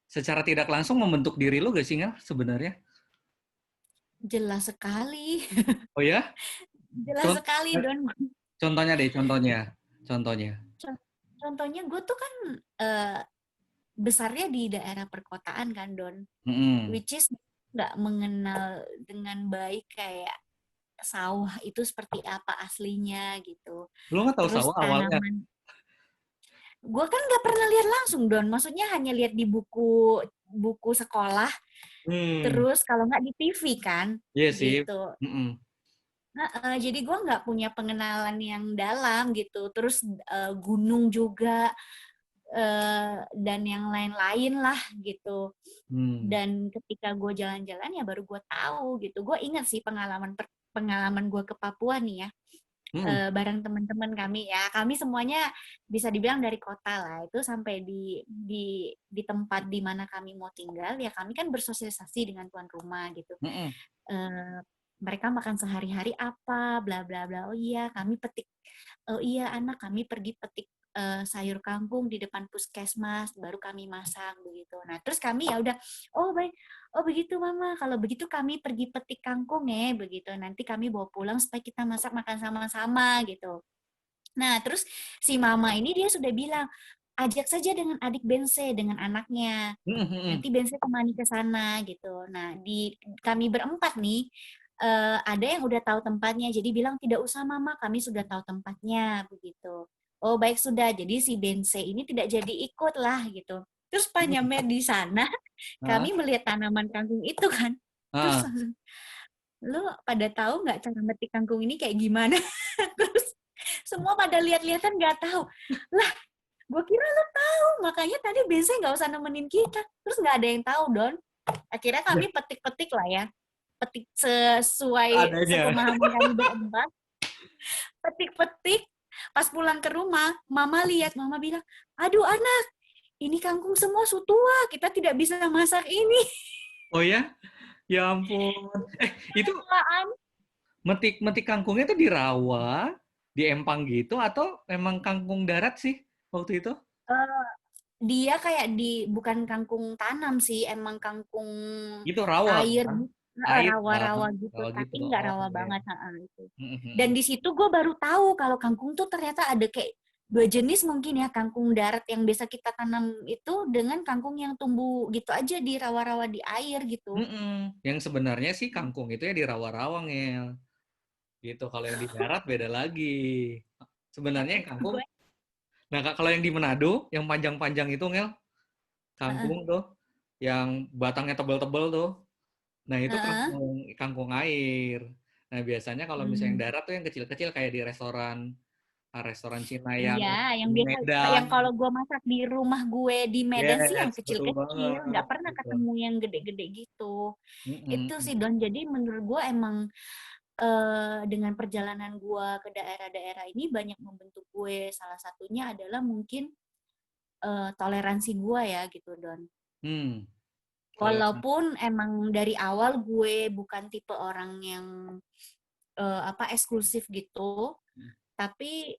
secara tidak langsung membentuk diri lo gak sih, Ngel, sebenarnya? Jelas sekali. Oh ya? Jelas Con- sekali Don. Contohnya deh, contohnya. Contohnya. Contohnya gue tuh kan eh, besarnya di daerah perkotaan kan Don, Mm-mm. which is nggak mengenal dengan baik kayak sawah itu seperti apa aslinya gitu. Lo nggak tahu Terus sawah awalnya? tanaman, gue kan nggak pernah lihat langsung Don, maksudnya hanya lihat di buku buku sekolah, Hmm. terus kalau nggak di TV kan Iya sih. gitu. Mm-mm. Jadi gue nggak punya pengenalan yang dalam gitu. Terus gunung juga dan yang lain-lain lah gitu. Hmm. Dan ketika gue jalan-jalan ya baru gue tahu gitu. Gue ingat sih pengalaman gue ke Papua nih ya, Hmm. bareng teman-teman kami ya. Kami semuanya bisa dibilang dari kota lah. Itu sampai di tempat di mana kami mau tinggal ya, kami kan bersosialisasi dengan tuan rumah gitu. Mm-mm. eh, Mereka makan sehari-hari apa, bla bla bla. Oh iya, kami petik. Oh iya, anak kami pergi petik sayur kangkung di depan puskesmas, baru kami masak begitu. Nah, terus kami ya udah, oh baik, oh begitu Mama, kalau begitu kami pergi petik kangkung ya, begitu. Nanti kami bawa pulang supaya kita masak makan sama-sama gitu. Nah, terus si Mama ini dia sudah bilang, ajak saja dengan adik Bense, dengan anaknya. Nanti Bense temani ke sana gitu. Nah, di kami berempat nih, ada yang udah tahu tempatnya, jadi bilang tidak usah Mama, kami sudah tahu tempatnya begitu. Oh baik sudah, jadi si Bense ini tidak jadi ikut lah gitu. Terus pas nyampe di sana, Hah? kami melihat tanaman kangkung itu kan. Terus Ah. langsung, lu pada tahu nggak cara metik kangkung ini kayak gimana? Terus semua pada lihat-lihatan nggak tahu. Lah, gue kira lu tahu, makanya tadi biasanya nggak usah nemenin kita. Terus nggak ada yang tahu, Don. Akhirnya kami petik-petik lah ya. Petik sesuai Adanya. sepemahaman kami berempat. Petik-petik. Pas pulang ke rumah, Mama lihat, Mama bilang, aduh anak, ini kangkung semua sutua, kita tidak bisa masak ini. Oh ya? Ya ampun. Itu Apaan? metik kangkungnya itu di rawa, di empang gitu, atau memang kangkung darat sih waktu itu? Eh, dia kayak di bukan kangkung tanam sih, emang kangkung Itu rawa air, kan? Air kan? rawa-rawa gitu, Rawa gitu. tapi nggak Oh rawa ya. banget. Itu. Dan di situ gue baru tahu kalau kangkung tuh ternyata ada kayak dua jenis mungkin ya, kangkung darat yang biasa kita tanam itu dengan kangkung yang tumbuh gitu aja di rawa-rawa di air gitu. Yang sebenarnya sih kangkung itu ya di rawa-rawa, Ngel. Gitu. Kalau yang di darat beda lagi. Sebenarnya yang kangkung. Gue, Nah, kalau yang di Manado, yang panjang-panjang itu, Ngel, kangkung tuh, yang batangnya tebel-tebel tuh. Nah, itu kangkung kangkung air. Nah, biasanya kalau misalnya yang darat tuh yang kecil-kecil kayak di restoran Cina yang iya, yang di biasa Medan. yang kalau gue masak di rumah gue di Medan sih yang Yes, betul kecil-kecil, banget. nggak pernah Gitu. ketemu yang gede-gede gitu. Itu Mm-mm. sih Don. Jadi menurut gue emang dengan perjalanan gue ke daerah-daerah ini banyak membentuk gue. Salah satunya adalah mungkin toleransi gue ya gitu Don. Hmm, toleransi. Walaupun emang dari awal gue bukan tipe orang yang eksklusif gitu, tapi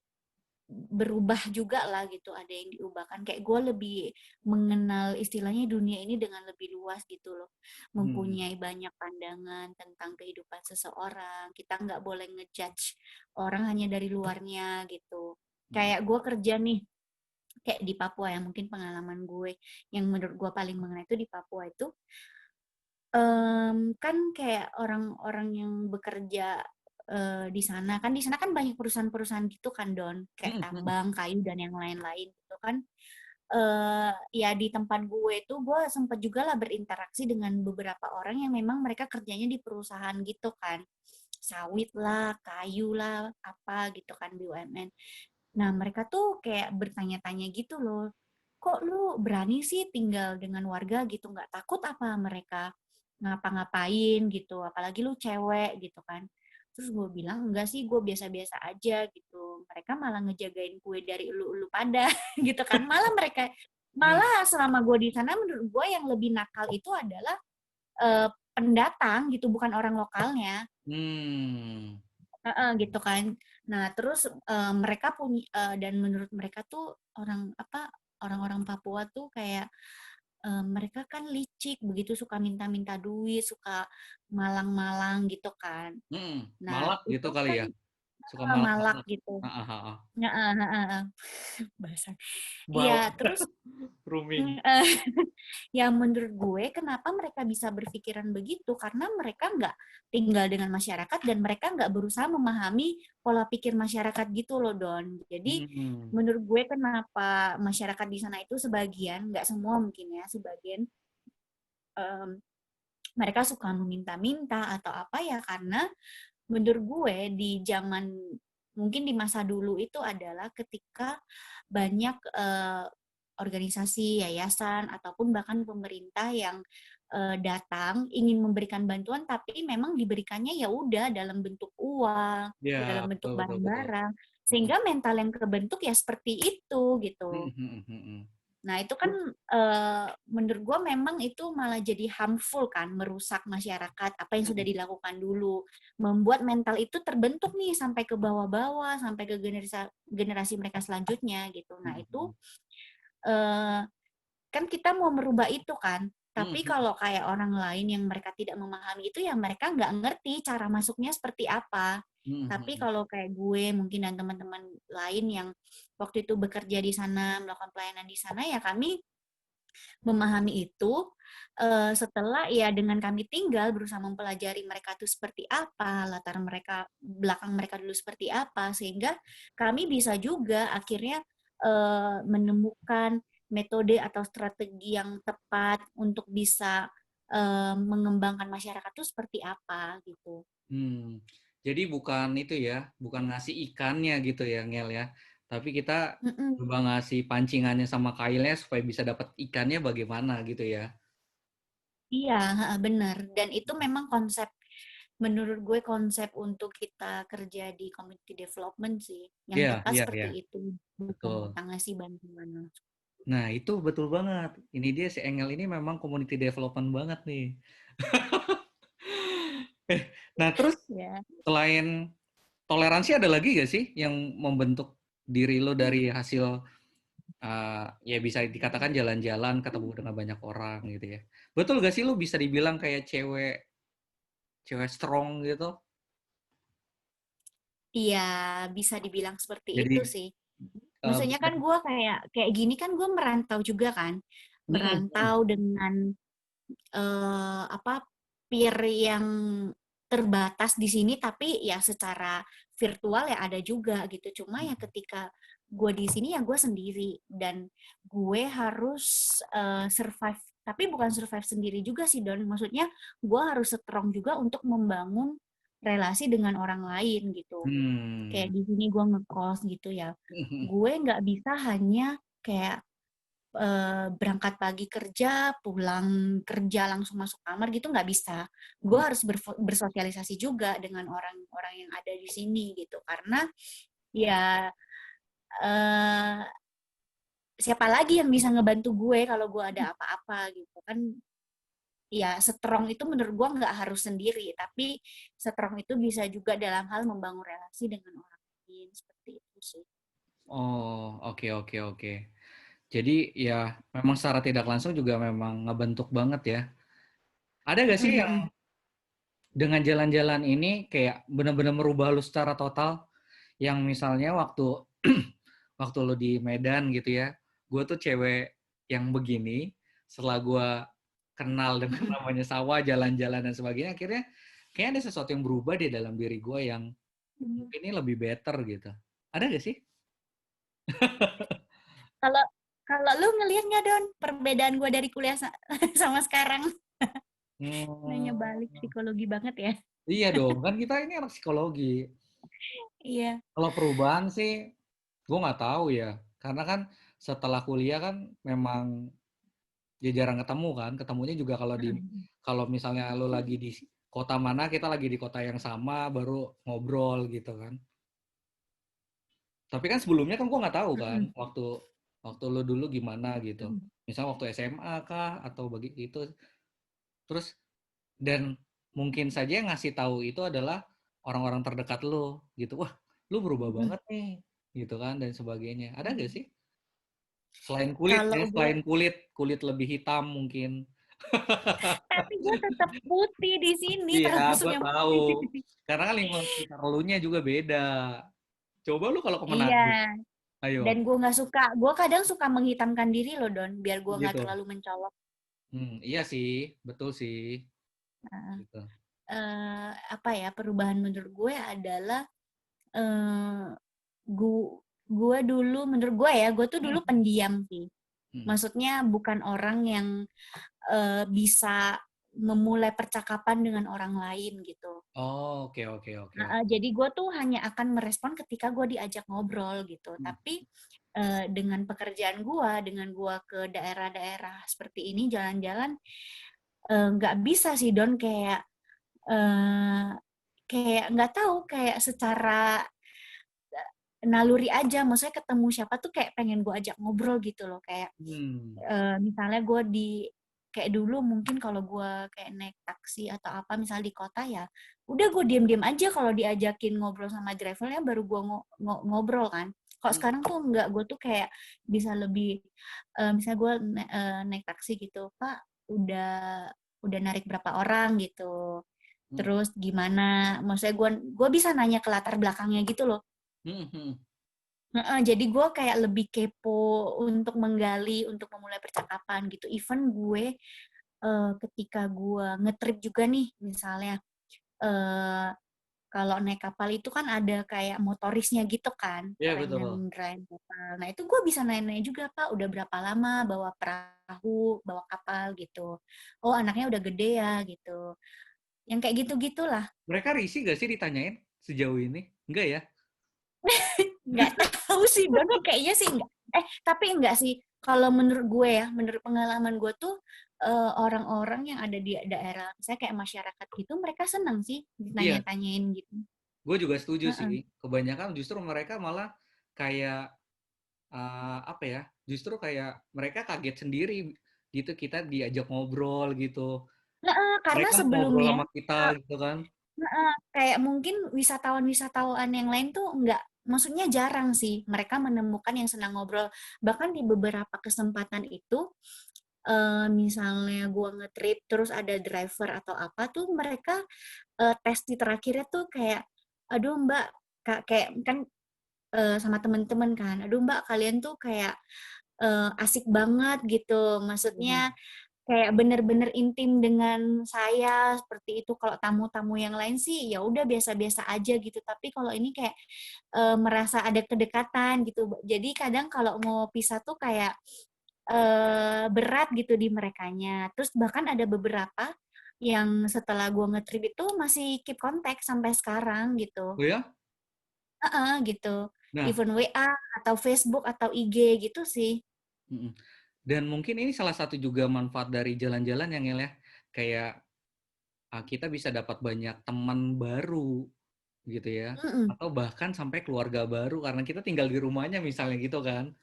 berubah juga lah gitu, ada yang diubahkan kayak gue lebih mengenal istilahnya dunia ini dengan lebih luas gitu loh, Hmm. mempunyai banyak pandangan tentang kehidupan seseorang, kita nggak boleh ngejudge orang hanya dari luarnya gitu. Hmm. Kayak gue kerja nih kayak di Papua ya, mungkin pengalaman gue yang menurut gue paling mengena itu di Papua itu kan kayak orang-orang yang bekerja di sana kan banyak perusahaan-perusahaan gitu kan Don, kayak Hmm. tambang, kayu dan yang lain-lain gitu kan. Ya di tempat gue itu gue sempat juga lah berinteraksi dengan beberapa orang yang memang mereka kerjanya di perusahaan gitu kan, sawit lah, kayu lah, apa gitu kan BUMN. Nah mereka tuh kayak bertanya-tanya gitu loh, kok lu berani sih tinggal dengan warga gitu, nggak takut apa mereka ngapa-ngapain gitu, apalagi lu cewek gitu kan. Terus gue bilang, enggak sih, gue biasa-biasa aja gitu. Mereka malah ngejagain kue dari ulu-ulu pada gitu kan. Hmm. Malah selama gue di sana menurut gue yang lebih nakal itu adalah pendatang gitu, bukan orang lokalnya. Hmm. Gitu kan. Nah, terus mereka punya dan menurut mereka tuh orang-orang Papua tuh kayak mereka kan licik, begitu suka minta-minta duit, suka malang-malang gitu kan. Hmm. Nah, Malak gitu itu kali kan ya? Suka malak malak-malak. gitu. Ah, ah, ah, ah. Heeh, heeh, heeh. Bahasa. Iya, Malak, terus rooming. ya menurut gue kenapa mereka bisa berpikiran begitu karena mereka nggak tinggal dengan masyarakat dan mereka nggak berusaha memahami pola pikir masyarakat gitu loh Don. Jadi Hmm. menurut gue kenapa masyarakat di sana itu sebagian, nggak semua mungkin ya, sebagian em, mereka suka meminta-minta atau apa ya karena menurut gue di zaman mungkin di masa dulu itu adalah ketika banyak organisasi, yayasan ataupun bahkan pemerintah yang datang ingin memberikan bantuan tapi memang diberikannya ya udah dalam bentuk uang, Ya, dalam bentuk betul, betul, betul. barang-barang Hmm. sehingga mental yang kebentuk ya seperti itu Hmm, gitu. hmm, hmm, hmm. Nah, itu kan menurut gue memang itu malah jadi harmful kan, merusak masyarakat, apa yang sudah dilakukan dulu. Membuat mental itu terbentuk nih sampai ke bawah-bawah, sampai ke generasi mereka selanjutnya gitu. Nah, itu eh, kan kita mau merubah itu kan. Tapi kalau kayak orang lain yang mereka tidak memahami itu, ya mereka nggak ngerti cara masuknya seperti apa. Tapi kalau kayak gue mungkin dan teman-teman lain yang waktu itu bekerja di sana, melakukan pelayanan di sana, ya kami memahami itu setelah ya dengan kami tinggal berusaha mempelajari mereka itu seperti apa, latar mereka, belakang mereka dulu seperti apa, sehingga kami bisa juga akhirnya menemukan metode atau strategi yang tepat untuk bisa mengembangkan masyarakat itu seperti apa gitu. Hmm. Jadi bukan itu ya, bukan ngasih ikannya gitu ya, Ngel ya. Tapi kita Mm-mm. coba ngasih pancingannya sama kailnya supaya bisa dapat ikannya bagaimana gitu ya. Iya, benar. Dan itu memang konsep, menurut gue konsep untuk kita kerja di community development sih. Yang Iya, tepat iya, iya. seperti itu. Bukan Betul. kita ngasih bantuan. Nah, itu betul banget. Ini dia si Engel ini memang community development banget nih. Nah, terus Ya. selain toleransi ada lagi gak sih yang membentuk diri lo dari hasil ya bisa dikatakan jalan-jalan ketemu dengan banyak orang gitu ya. Betul gak sih lo bisa dibilang kayak cewek cewek strong gitu? Iya, bisa dibilang seperti itu Jadi sih. Maksudnya bisa kan gue kayak kayak gini kan gue merantau juga kan. mm, Merantau dengan apa peer yang terbatas di sini, tapi ya secara virtual ya ada juga gitu. Cuma ya ketika gue di sini ya gue sendiri, dan gue harus survive, tapi bukan survive sendiri juga sih Don, maksudnya gue harus strong juga untuk membangun relasi dengan orang lain gitu. Kayak hmm. di sini gue ngekos gitu ya, gue nggak bisa hanya kayak berangkat pagi kerja, pulang kerja langsung masuk kamar gitu, nggak bisa. Gue harus bersosialisasi juga dengan orang-orang yang ada di sini gitu, karena ya eh, siapa lagi yang bisa ngebantu gue kalau gue ada apa-apa gitu kan. Ya strong itu menurut gue nggak harus sendiri, tapi strong itu bisa juga dalam hal membangun relasi dengan orang lain, seperti itu sih. Oh, oke oke oke. Jadi ya memang secara tidak langsung juga memang ngebentuk banget ya. Ada gak sih yang dengan jalan-jalan ini kayak benar-benar merubah lu secara total? Yang misalnya waktu waktu lu di Medan gitu ya, gue tuh cewek yang begini, setelah gue kenal dengan namanya sawah, jalan-jalan dan sebagainya, akhirnya kayak ada sesuatu yang berubah di dalam diri gue yang mungkin ini lebih better gitu. Ada gak sih? Kalau kalau lu ngelihat nggak Don perbedaan gue dari kuliah sama sekarang? Nanya Hmm, balik psikologi banget ya. iya dong, kan kita ini anak psikologi. Iya. Kalau perubahan sih, gue nggak tahu ya. Karena kan setelah kuliah kan memang ya jarang ketemu kan. Ketemunya juga kalau misalnya lo lagi di kota mana, kita lagi di kota yang sama, baru ngobrol gitu kan. Tapi kan sebelumnya kan gue nggak tahu kan, waktu waktu lo dulu gimana gitu. Misalnya waktu SMA kah atau bagi itu. Terus dan mungkin saja yang ngasih tahu itu adalah orang-orang terdekat lo gitu. Wah, lu berubah banget nih, gitu kan dan sebagainya. Ada gak sih? Selain kulit Kalau ya, gue, selain kulit lebih hitam mungkin. tapi gue tetap putih di sini, Iya, termasuk gue yang tahu. putih. Karena kan lingkungan sekitar elunya juga beda. Coba lu kalau ke Iya, Manado, ayo. dan gue nggak suka, gue kadang suka menghitamkan diri loh Don, biar gue nggak Gitu. terlalu mencolok. Iya sih, betul sih. Nah, Gitu. apa ya, perubahan menurut gue adalah eh gue dulu, menurut gue ya, gue tuh dulu Hmm. pendiam sih. Hmm. Maksudnya bukan orang yang bisa memulai percakapan dengan orang lain gitu. Oh, oke oke oke Nah, oke. jadi gue tuh hanya akan merespon ketika gue diajak ngobrol gitu. Hmm. Tapi dengan pekerjaan gue, dengan gue ke daerah-daerah seperti ini jalan-jalan, nggak bisa sih Don, kayak eh, kayak nggak tahu, kayak secara naluri aja, maksudnya ketemu siapa tuh kayak pengen gue ajak ngobrol gitu loh, kayak Hmm. misalnya gue kayak dulu mungkin kalau gue kayak naik taksi atau apa misalnya di kota ya, udah gue diem-diem aja kalau diajakin ngobrol sama drivernya baru gue ngobrol kan. Kalau Hmm. sekarang tuh enggak, gue tuh kayak bisa lebih, misalnya gue naik taksi gitu, Pak, udah narik berapa orang gitu, Hmm. terus gimana, maksudnya gue bisa nanya ke latar belakangnya gitu loh. Hmm. Hmm. Heeh, jadi gue kayak lebih kepo untuk menggali, untuk memulai percakapan gitu. Even gue ketika gue ngetrip juga nih, misalnya eh, kalau naik kapal itu kan ada kayak motorisnya gitu kan, Ya orang yang betul. drive kapal. Nah itu gue bisa nanya-nanya juga, Pak, udah berapa lama bawa perahu, bawa kapal gitu. Oh anaknya udah gede ya gitu. Yang kayak gitu-gitulah. Mereka risih gak sih ditanyain sejauh ini? Enggak ya? Nggak tahu sih Don, kayaknya sih enggak. Tapi enggak sih, kalau menurut gue ya, menurut pengalaman gue tuh orang-orang yang ada di daerah saya kayak masyarakat gitu, mereka senang sih Iya, ditanya-tanyain gitu. gue juga setuju Heeh. sih. Kebanyakan justru mereka malah kayak apa ya? Justru kayak mereka kaget sendiri gitu kita diajak ngobrol gitu. Heeh, karena Mereka mau ngobrol sebelumnya sama kita gitu kan. heeh, kayak mungkin wisatawan-wisatawan yang lain tuh enggak, maksudnya jarang sih mereka menemukan yang senang ngobrol. Bahkan di beberapa kesempatan itu misalnya gue nge-trip terus ada driver atau apa tuh mereka tes di terakhirnya tuh kayak, aduh Mbak, kayak kan sama temen-temen kan, aduh Mbak kalian tuh kayak asik banget gitu, maksudnya Mhm. kayak bener-bener intim dengan saya seperti itu. Kalau tamu-tamu yang lain sih ya udah biasa-biasa aja gitu, tapi kalau ini kayak merasa ada kedekatan gitu. Jadi kadang kalau mau pisah tuh kayak berat gitu di merekanya. Terus bahkan ada beberapa yang setelah gue nge-trip itu masih keep kontak sampai sekarang gitu. Oh ya? Heeh, gitu. Nah, Even WA atau Facebook atau IG gitu sih. mhm. Dan mungkin ini salah satu juga manfaat dari jalan-jalan yang ya, kayak kita bisa dapat banyak teman baru gitu ya. Mm-mm. Atau bahkan sampai keluarga baru karena kita tinggal di rumahnya misalnya gitu kan.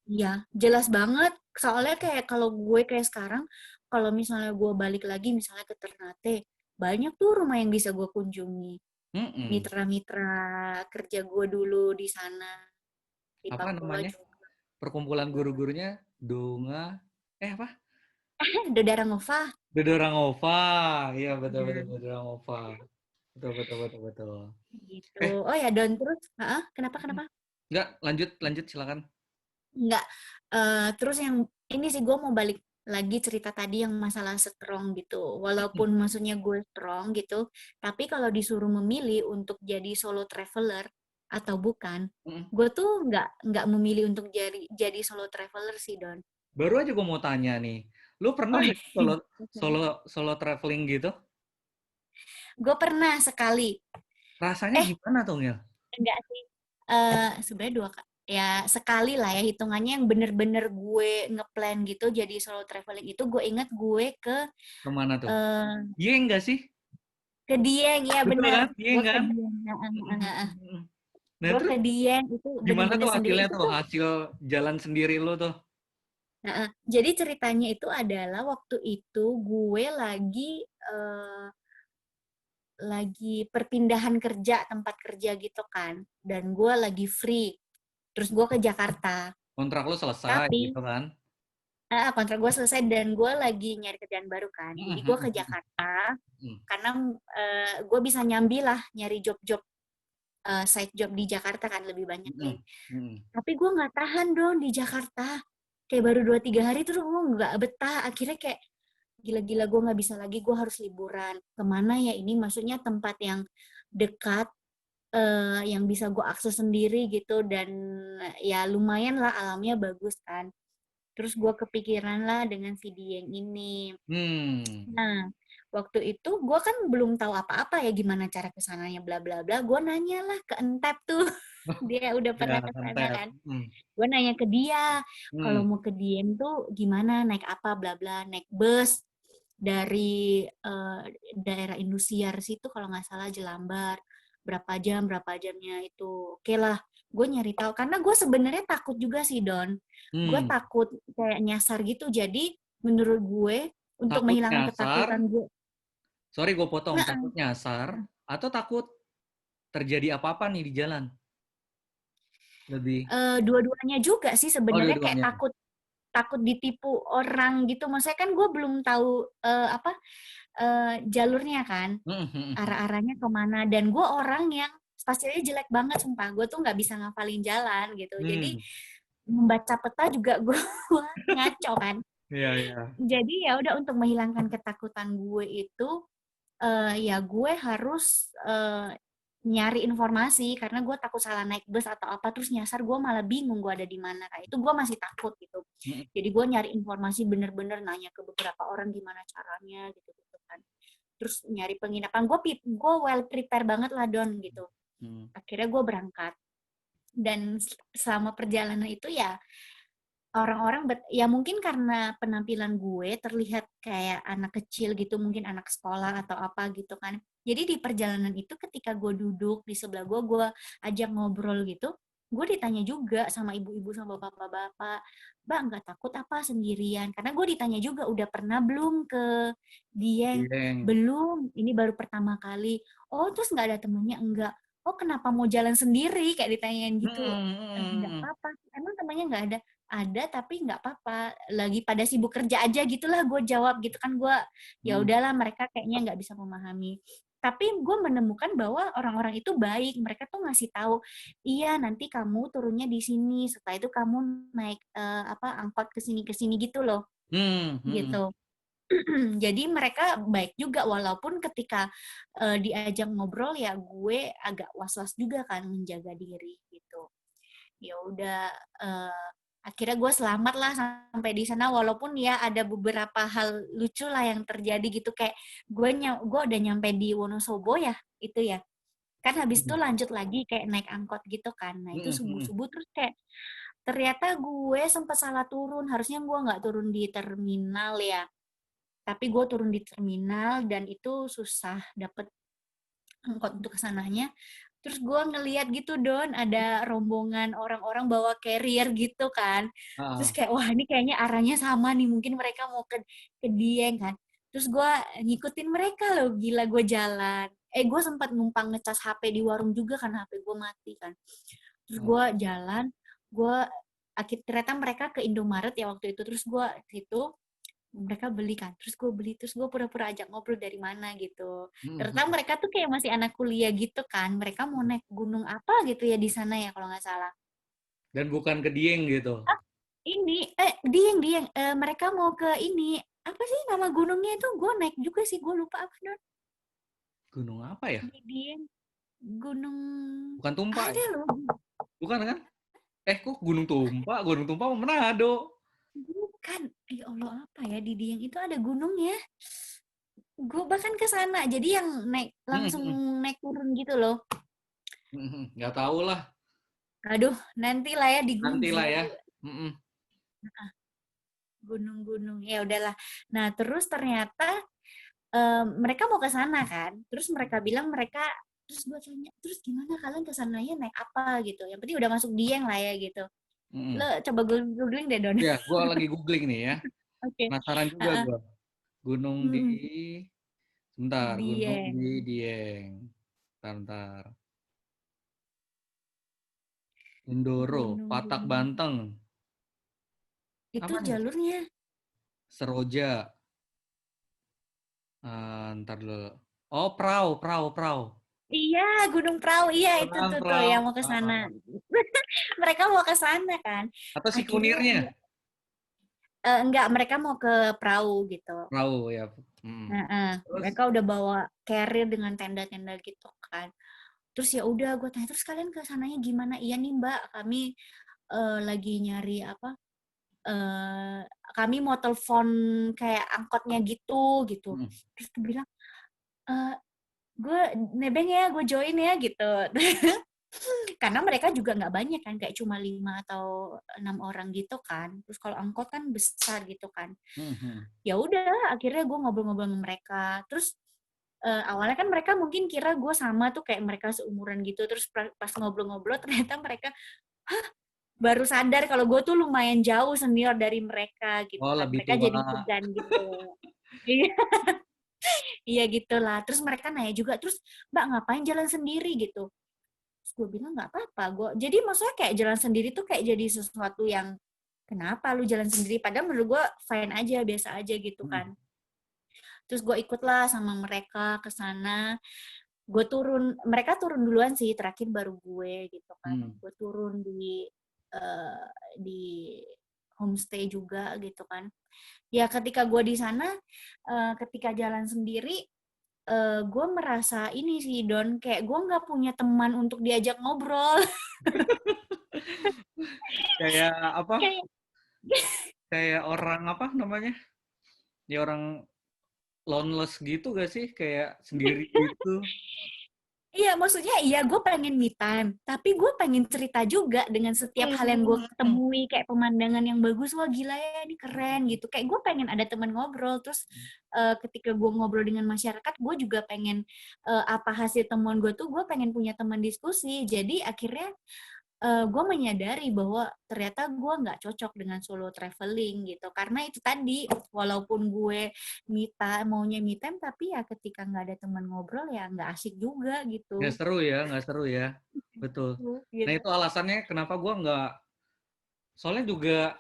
Iya, jelas banget. Soalnya kayak kalau gue kayak sekarang, kalau misalnya gue balik lagi misalnya ke Ternate, banyak tuh rumah yang bisa gue kunjungi. Mhm. Mitra-mitra kerja gue dulu di sana, di Apa Papua namanya? juga. Perkumpulan guru-gurunya Donga apa? Dodarangova. Dodorangova. Iya betul betul Nah, Dodorangova. Betul betul betul betul. gitu. Eh, Oh ya, Don, terus, kenapa, kenapa? enggak, lanjut lanjut silakan. Enggak. Terus yang ini sih gue mau balik lagi cerita tadi yang masalah strong gitu. Mhm. Walaupun maksudnya gue strong gitu, tapi kalau disuruh memilih untuk jadi solo traveler atau bukan, Mhm. gue tuh nggak memilih untuk jadi solo traveler sih Don. Baru aja gue mau tanya nih. Lu pernah Oh nggak solo iya. solo solo traveling gitu? Gue pernah sekali. Rasanya Eh, gimana tuh, Ngel? enggak sih. Sebenarnya ya sekali lah ya hitungannya yang bener-bener gue ngeplan gitu jadi solo traveling itu gue inget gue Kemana tuh? eh, Dieng nggak sih? ke Dieng ya Betul bener kan? Dieng gue ke kan? Dieng. Mhm, mhm. Nah Gue terus ke Dieng itu gimana bener-bener tuh sendiri hasilnya itu tuh? tuh. Hasil jalan sendiri lu tuh? Jadi ceritanya itu adalah waktu itu gue eh, lagi perpindahan kerja, tempat kerja gitu kan, dan gue lagi free, terus gue ke Jakarta. Kontrak lu selesai Tapi gitu kan? kontrak gue selesai dan gue lagi nyari kerjaan baru kan. Mhm, Jadi gue ke mhm, Jakarta mhm. karena gue bisa nyambi lah nyari job-job, side job di Jakarta kan lebih banyak nih. Mhm, mhm. Tapi gue nggak tahan dong di Jakarta. Kayak baru 2-3 hari tuh gue nggak betah. Akhirnya kayak gila-gila gue nggak bisa lagi. Gue harus liburan. Kemana ya ini? Maksudnya tempat yang dekat, yang bisa gue akses sendiri gitu dan ya lumayan lah alamnya bagus kan. Terus gue kepikiran lah dengan si Dieng ini. Hmm. Nah, waktu itu gue kan belum tahu apa-apa ya gimana cara kesananya bla bla bla. Gue nanya lah ke Entep tuh. Dia udah Ya, pernah ke sana mantap. kan. Hmm. Gue nanya ke dia, kalau Hmm. mau ke Dieng tuh gimana, naik apa, bla bla, naik bus dari daerah Indosiar situ kalau nggak salah Jelambar. Berapa jam, berapa jamnya itu. Oke lah, gue nyari tahu karena gue sebenarnya takut juga sih Don. Gue Hmm, takut kayak nyasar gitu. Jadi menurut gue untuk takut menghilangkan nyasar. ketakutan gue, Sorry gue potong. nah, Takut nyasar atau takut terjadi apa-apa nih di jalan? Lebih. dua-duanya juga sih Oh, sebenarnya kayak dua-duanya. takut takut ditipu orang gitu. Maksudnya kan gue belum tahu jalurnya kan, Hmm, hmm, hmm. arah-arahnya kemana. Dan gue orang yang spasialnya jelek banget, sumpah. Gue tuh nggak bisa ngafalin jalan gitu. Jadi Hmm. membaca peta juga gue ngaco kan. Iya, iya. Jadi ya udah untuk menghilangkan ketakutan gue itu, ya gue harus nyari informasi karena gue takut salah naik bus atau apa terus nyasar gue malah bingung gue ada di mana kayak itu gue masih takut gitu. Hmm, Jadi gue nyari informasi bener-bener nanya ke beberapa orang gimana caranya gitu gitu kan. Terus nyari penginapan gue well prepare banget lah Don gitu. hmm. Akhirnya gue berangkat dan selama perjalanan itu ya orang-orang ya mungkin karena penampilan gue terlihat kayak anak kecil gitu, mungkin anak sekolah atau apa gitu kan. Jadi di perjalanan itu ketika gue duduk di sebelah gue ajak ngobrol gitu, gue ditanya juga sama ibu-ibu sama bapak-bapak, Mbak nggak takut apa sendirian? Karena gue ditanya juga udah pernah belum ke Dieng? Dieng. Belum, ini baru pertama kali. Oh terus nggak ada temennya? Enggak. Oh kenapa mau jalan sendiri? Kayak ditanyain Hmm, gitu. Enggak hmm, hmm. apa-apa. Emang temannya nggak ada tapi nggak apa-apa lagi pada sibuk kerja aja gitulah gue jawab gitu kan gue ya Hmm. udahlah mereka kayaknya nggak bisa memahami tapi gue menemukan bahwa orang-orang itu baik mereka tuh ngasih tahu iya nanti kamu turunnya di sini setelah itu kamu naik angkot ke sini gitu loh Hmm, hmm. gitu. Jadi mereka baik juga walaupun ketika diajak ngobrol ya gue agak was-was juga kan menjaga diri gitu. Ya udah akhirnya gue selamat lah sampai di sana walaupun ya ada beberapa hal lucu lah yang terjadi gitu kayak gue udah nyampe di Wonosobo ya itu ya kan habis itu Hmm, lanjut lagi kayak naik angkot gitu kan nah itu hmm, subuh hmm. subuh terus kayak ternyata gue sempat salah turun harusnya gue nggak turun di terminal ya tapi gue turun di terminal dan itu susah dapet angkot untuk kesananya. Terus gue ngeliat gitu Don, ada rombongan orang-orang bawa carrier gitu kan. Terus Ah, kayak wah ini kayaknya arahnya sama nih, mungkin mereka mau ke Dieng kan. Terus gue ngikutin mereka loh, gila gue jalan. Gue sempat numpang ngecas HP di warung juga kan HP gue mati kan. Terus ah. gue jalan, gue ternyata mereka ke Indomaret ya waktu itu. Terus gue situ mereka beli kan terus gue beli terus gue pura-pura ajak ngobrol dari mana gitu Hmm, ternyata hmm. mereka tuh kayak masih anak kuliah gitu kan mereka mau naik gunung apa gitu ya di sana ya kalau nggak salah Dan bukan ke Dieng gitu. ah ini Dieng mereka mau ke ini apa sih nama gunungnya itu gue naik juga sih gue lupa apa Don Gunung apa ya? di Dieng gunung Bukan Tumpak ya? ada loh Bukan kan? Kok Gunung Tumpak? Gunung Tumpak mah Manado. bukan ya Allah apa ya di Dieng itu ada gunungnya gue bahkan ke sana jadi yang naik Hmm, langsung hmm, naik turun gitu loh. nggak tahu lah. Aduh, nantilah ya di Nantilah ya. Google Hmm, hmm. gunung-gunung. Ya udahlah. Nah, terus ternyata mereka mau ke sana kan. Terus mereka bilang terus gue tanya, terus gimana kalian ke sananya naik apa gitu. Yang penting udah masuk Dieng lah ya gitu. Hmm, Lo hmm. coba googling deh, Don. Ya, gue lagi googling nih ya. Oke. Penasaran juga Heeh. gue. Gunung di... Mm-mm. Sebentar, Gunung Dieng. di Dieng. Bentar. Indoro, Patak Gunung-gunung. Banteng. Itu Apa nih? jalurnya. Seroja. Ntar dulu. Oh, Prau, Prau, Prau. Iya, Gunung Prau. Iya, itu Beneran tuh tuh Prau. yang mau ke sana. Mereka mau ke sana kan. Atau si Akhirnya ya, kunirnya? enggak, mereka mau ke perahu gitu. Prau ya. Hmm. Heeh. Terus? Mereka udah bawa carrier dengan tenda-tenda gitu kan. Terus ya udah gue tanya terus kalian ke sananya gimana? Iya nih Mbak, kami lagi nyari apa? eh Kami mau telepon kayak angkotnya gitu gitu. Hmm. Terus gue bilang, eh gue nebeng ya, gue join ya gitu. Karena mereka juga nggak banyak kan, kayak cuma 5 atau 6 orang gitu kan. Terus kalau angkot kan besar gitu kan. Hmm. Hmm. Ya udah, akhirnya gue ngobrol-ngobrol sama mereka. Terus awalnya kan mereka mungkin kira gue sama tuh kayak mereka seumuran gitu, terus pas ngobrol-ngobrol ternyata mereka baru sadar kalau gue tuh lumayan jauh senior dari mereka gitu Oh, kan. lebih Mereka tua. jadi segan gitu. Iya, iya gitulah. Terus mereka nanya juga, terus Mbak ngapain jalan sendiri gitu? Terus gue bilang nggak apa-apa. Jadi maksudnya kayak jalan sendiri tuh kayak jadi sesuatu yang kenapa lu jalan sendiri? Padahal menurut gue fine aja, biasa aja gitu Hmm. kan. Terus gue ikutlah sama mereka ke sana. Gue turun, mereka turun duluan sih, terakhir baru gue gitu kan. Hmm. Gue turun di homestay juga gitu kan. Ya ketika gue di sana, ketika jalan sendiri, gue merasa ini sih Don, kayak gue nggak punya teman untuk diajak ngobrol. Kayak apa? Kayak Kayak orang apa namanya? Ya orang loneless gitu gak sih? Kayak sendiri gitu. iya, maksudnya iya gue pengen me time, tapi gue pengen cerita juga dengan setiap hal yang gue Hmm. ketemui, kayak pemandangan yang bagus, wah gila ya ini keren gitu. Kayak gue pengen ada teman ngobrol, terus ketika gue ngobrol dengan masyarakat, gue juga pengen apa hasil temuan gue tuh, gue pengen punya teman diskusi. Jadi akhirnya gue menyadari bahwa ternyata gue nggak cocok dengan solo traveling gitu. Karena itu tadi, walaupun gue maunya me time, tapi ya ketika nggak ada teman ngobrol ya nggak asik juga Nggak gitu. seru ya, nggak seru ya. Betul. Nah Gitu. itu alasannya kenapa gue nggak, soalnya juga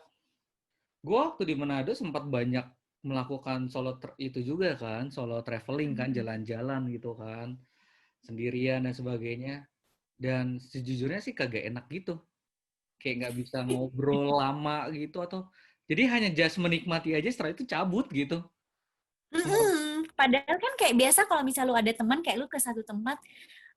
gue waktu di Manado sempat banyak melakukan itu juga kan, solo traveling kan, jalan-jalan gitu kan, sendirian dan sebagainya. Dan sejujurnya sih kagak enak gitu. Kayak nggak bisa ngobrol lama gitu atau jadi hanya just menikmati aja setelah itu cabut gitu. Cuma Padahal kan kayak biasa kalau misal lu ada teman kayak lu ke satu tempat,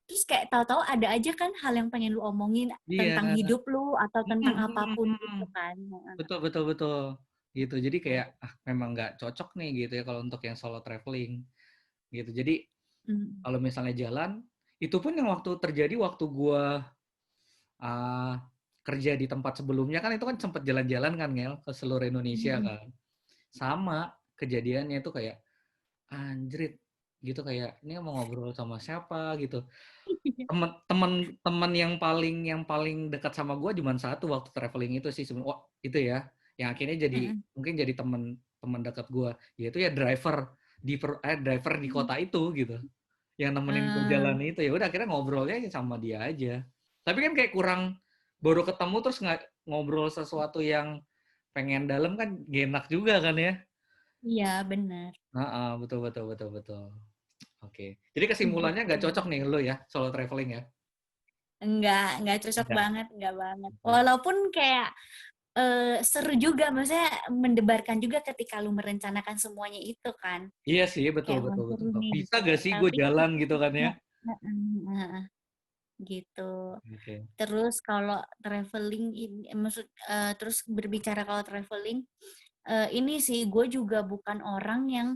terus kayak tahu-tahu ada aja kan hal yang pengen lu omongin iya. tentang hidup lu atau tentang apapun gitu Mm-mm. kan. Betul betul betul gitu. Jadi kayak memang nggak cocok nih gitu ya kalau untuk yang solo traveling gitu. Jadi Hmm. kalau misalnya jalan itu pun yang waktu terjadi waktu gua uh, kerja di tempat sebelumnya kan itu kan sempat jalan-jalan kan Ngel ke seluruh Indonesia Hmm. kan. Sama kejadiannya itu kayak anjrit gitu kayak ini mau ngobrol sama siapa gitu. Teman-teman yang paling dekat sama gue cuma satu waktu traveling itu sih sebenarnya. Oh, itu ya yang akhirnya jadi mungkin jadi teman dekat gue yaitu ya driver di kota itu gitu yang nemenin gue Hmm. jalan itu ya udah akhirnya ngobrolnya sama dia aja tapi kan kayak kurang baru ketemu terus nggak ngobrol sesuatu yang pengen dalam kan gak enak juga kan ya. Iya, benar. Betul betul betul betul. Oke jadi kesimpulannya Gitu. nggak cocok nih lo ya solo traveling ya. Enggak cocok Enggak. banget, enggak banget. Oke. Walaupun kayak seru juga, maksudnya mendebarkan juga ketika lu merencanakan semuanya itu kan. Iya sih, betul, Kayak wah betul, seru betul. nih Bisa gitu. gak sih gue Tapi jalan gitu kan ya? gitu. Oke. Terus kalau traveling ini, terus berbicara kalau traveling, ini sih gue juga bukan orang yang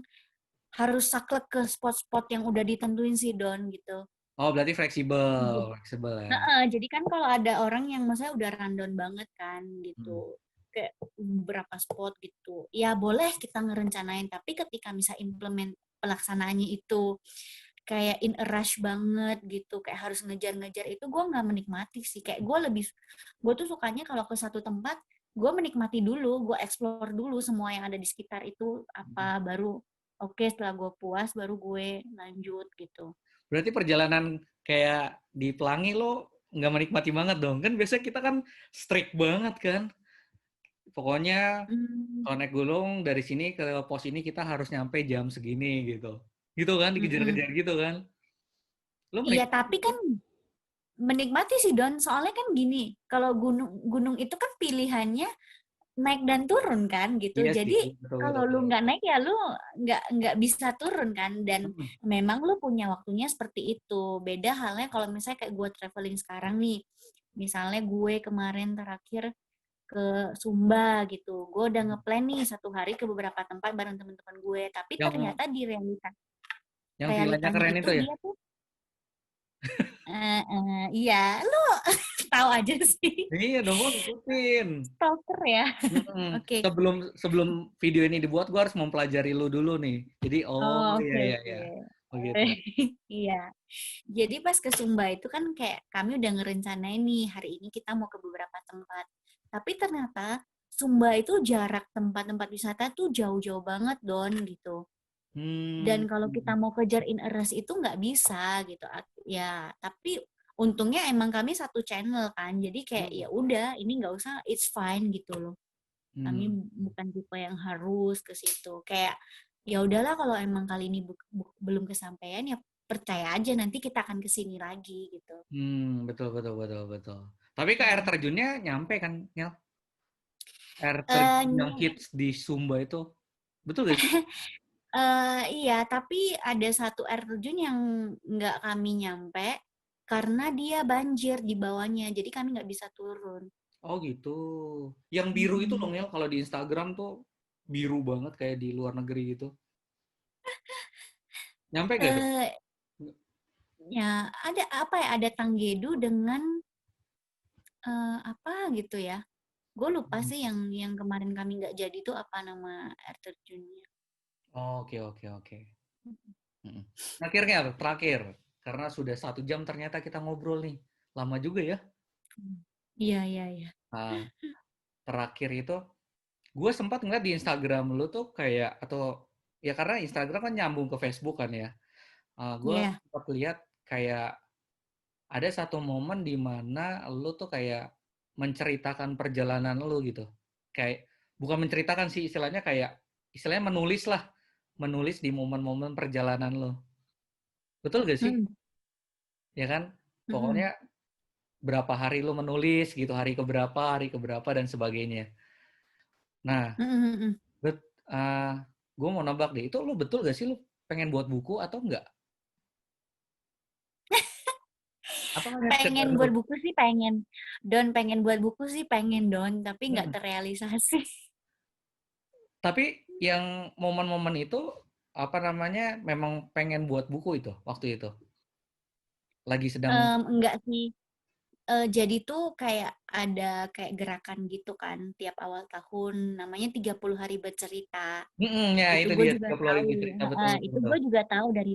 harus saklek ke spot-spot yang udah ditentuin sih Don gitu. Oh, berarti Jadi, fleksibel, fleksibel ya. jadi kan kalau ada orang yang maksudnya udah rundown banget kan Hmm. gitu, kayak beberapa spot gitu, ya boleh kita ngerencanain, tapi ketika bisa implement pelaksanaannya itu kayak in a rush banget gitu, kayak harus ngejar-ngejar, itu gue nggak menikmati sih. Kayak gue tuh sukanya kalau ke satu tempat, gue menikmati dulu, gue explore dulu semua yang ada di sekitar itu apa, baru oke, setelah gue puas baru gue lanjut gitu. Berarti perjalanan kayak di Pelangi lo nggak menikmati banget dong. Kan biasanya kita kan strict banget kan. Pokoknya Hmm. kalau naik gunung dari sini ke pos ini kita harus nyampe jam segini gitu. Gitu kan, Mm-mm. dikejar-kejar gitu kan. Lo Iya, menikmati tapi itu? kan menikmati sih Don. Soalnya kan gini, kalau gunung gunung itu kan pilihannya naik dan turun kan gitu. Iya sih, Jadi betul, betul, kalau lu betul. nggak naik ya lu nggak bisa turun kan. Dan Hmm. memang lu punya waktunya seperti itu. Beda halnya kalau misalnya kayak gue traveling sekarang nih. Misalnya gue kemarin terakhir ke Sumba gitu. Gue udah ngeplan nih satu hari ke beberapa tempat bareng teman-teman gue. Tapi Yang ternyata di yang villanya realitanya keren itu itu ya? dia tuh iya, lu tahu aja sih. Iya dong, gue ngikutin. Stalker ya. Oke. Sebelum sebelum video ini dibuat, gue harus mempelajari lu dulu nih. Jadi, oh Oh, iya oke iya oke. iya. Oh gitu. Iya. Jadi pas ke Sumba itu kan kayak kami udah ngerencanain nih hari ini kita mau ke beberapa tempat. Tapi ternyata Sumba itu jarak tempat-tempat wisata tuh jauh-jauh banget Don gitu. Hmm. Dan kalau kita mau kejar in a rush itu nggak bisa gitu. Ya, tapi untungnya emang kami satu channel kan. Jadi kayak ya Hmm. udah ini nggak usah, it's fine gitu loh. Kami Hmm. bukan tipe yang harus ke situ. Kayak ya udahlah kalau emang kali ini belum kesampaian ya percaya aja nanti kita akan kesini lagi gitu. Betul betul betul betul. Tapi ke air terjunnya nyampe kan, Nyal? Air Eh, terjun yang hits di Sumba itu. Betul gak sih? iya, tapi ada satu air terjun yang nggak kami nyampe karena dia banjir di bawahnya, jadi kami nggak bisa turun. Oh gitu. Yang biru itu loh, Mm-mm. Nyal, kalau di Instagram tuh biru banget kayak di luar negeri gitu. Nyampe gak tuh? Eh, ya ada apa ya? Ada Tanggedu dengan apa gitu ya? Gue lupa Hmm. sih yang kemarin kami nggak jadi tuh apa nama air terjunnya. Oh, oke oke oke. Mm-mm. Terakhirnya, terakhir. Karena sudah 1 jam ternyata kita ngobrol nih. Lama juga ya. Iya iya iya. Nah, terakhir itu, gue sempat ngeliat di Instagram lu tuh kayak, atau ya karena Instagram kan nyambung ke Facebook kan ya. Gue Iya. sempat lihat kayak ada satu momen di mana lu tuh kayak menceritakan perjalanan lu gitu. Kayak, bukan menceritakan sih istilahnya, kayak, istilahnya menulis lah. Menulis di momen-momen perjalanan lu. Betul gak sih? Mm, Ya kan? mm, Pokoknya berapa hari lu menulis gitu, hari keberapa dan sebagainya. Nah, mm, mm, mm. bet, uh, gue mau nebak deh, itu lu betul gak sih lu pengen buat buku atau enggak? Atau hanya sekedar Pengen lu? buat buku sih pengen. Pengen buat buku sih pengen tapi nggak Hmm. terrealisasi. Tapi yang momen-momen itu apa namanya memang pengen buat buku itu waktu itu lagi sedang. Enggak sih. Jadi tuh kayak ada kayak gerakan gitu kan tiap awal tahun namanya 30 hari bercerita. Ya Itu itu gue dia juga 30 hari tahu. cerita, betul betul Itu betul. gue juga tahu dari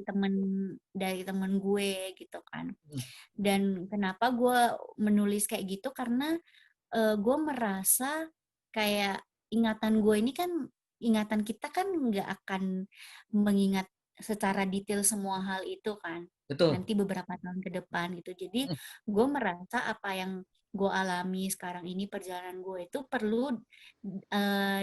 temen gue gitu kan. Hmm. Dan kenapa gue menulis kayak gitu karena gue merasa kayak ingatan gue ini kan ingatan kita kan nggak akan mengingat secara detail semua hal itu kan Betul. nanti beberapa tahun ke depan gitu jadi Hmm. gue merasa apa yang gue alami sekarang ini perjalanan gue itu perlu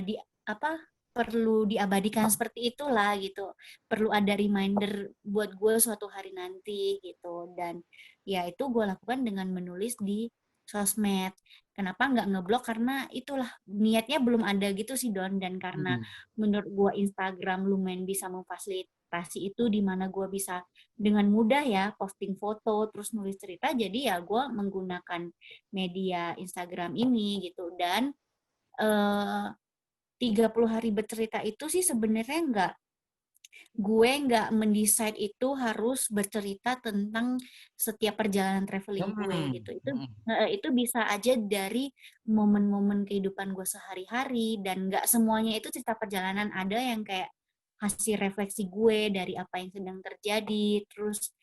di apa perlu diabadikan seperti itulah gitu perlu ada reminder buat gue suatu hari nanti gitu dan ya itu gue lakukan dengan menulis di sosmed. Kenapa nggak ngeblok? Karena itulah niatnya belum ada gitu sih Don. Dan karena Hmm. menurut gue Instagram lumayan bisa memfasilitasi itu di mana gue bisa dengan mudah ya posting foto terus nulis cerita. Jadi ya gue menggunakan media Instagram ini gitu. Dan eh, 30 hari bercerita itu sih sebenarnya gue nggak mendesain itu harus bercerita tentang setiap perjalanan traveling gue Hmm. gitu. Hmm. Itu bisa aja dari momen-momen kehidupan gue sehari-hari dan nggak semuanya itu cerita perjalanan ada yang kayak hasil refleksi gue dari apa yang sedang terjadi, terus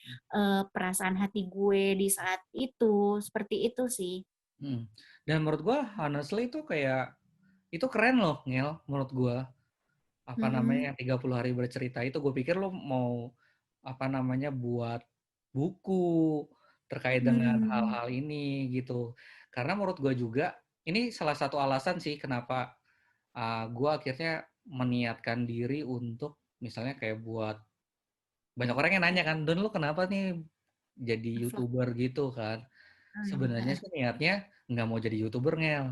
perasaan hati gue di saat itu, seperti itu sih. Hmm. Dan menurut gua honestly itu kayak itu keren loh, Ngel, menurut gua. Apa Mm-mm. namanya yang 30 hari bercerita itu gue pikir lo mau apa namanya buat buku terkait dengan Mm-mm. hal-hal ini gitu. Karena menurut gue juga ini salah satu alasan sih kenapa gue akhirnya meniatkan diri untuk misalnya kayak buat banyak orang yang nanya kan, Don lu kenapa nih jadi Vlog. YouTuber gitu kan. Sebenarnya sih niatnya nggak mau jadi YouTuber, Ngel.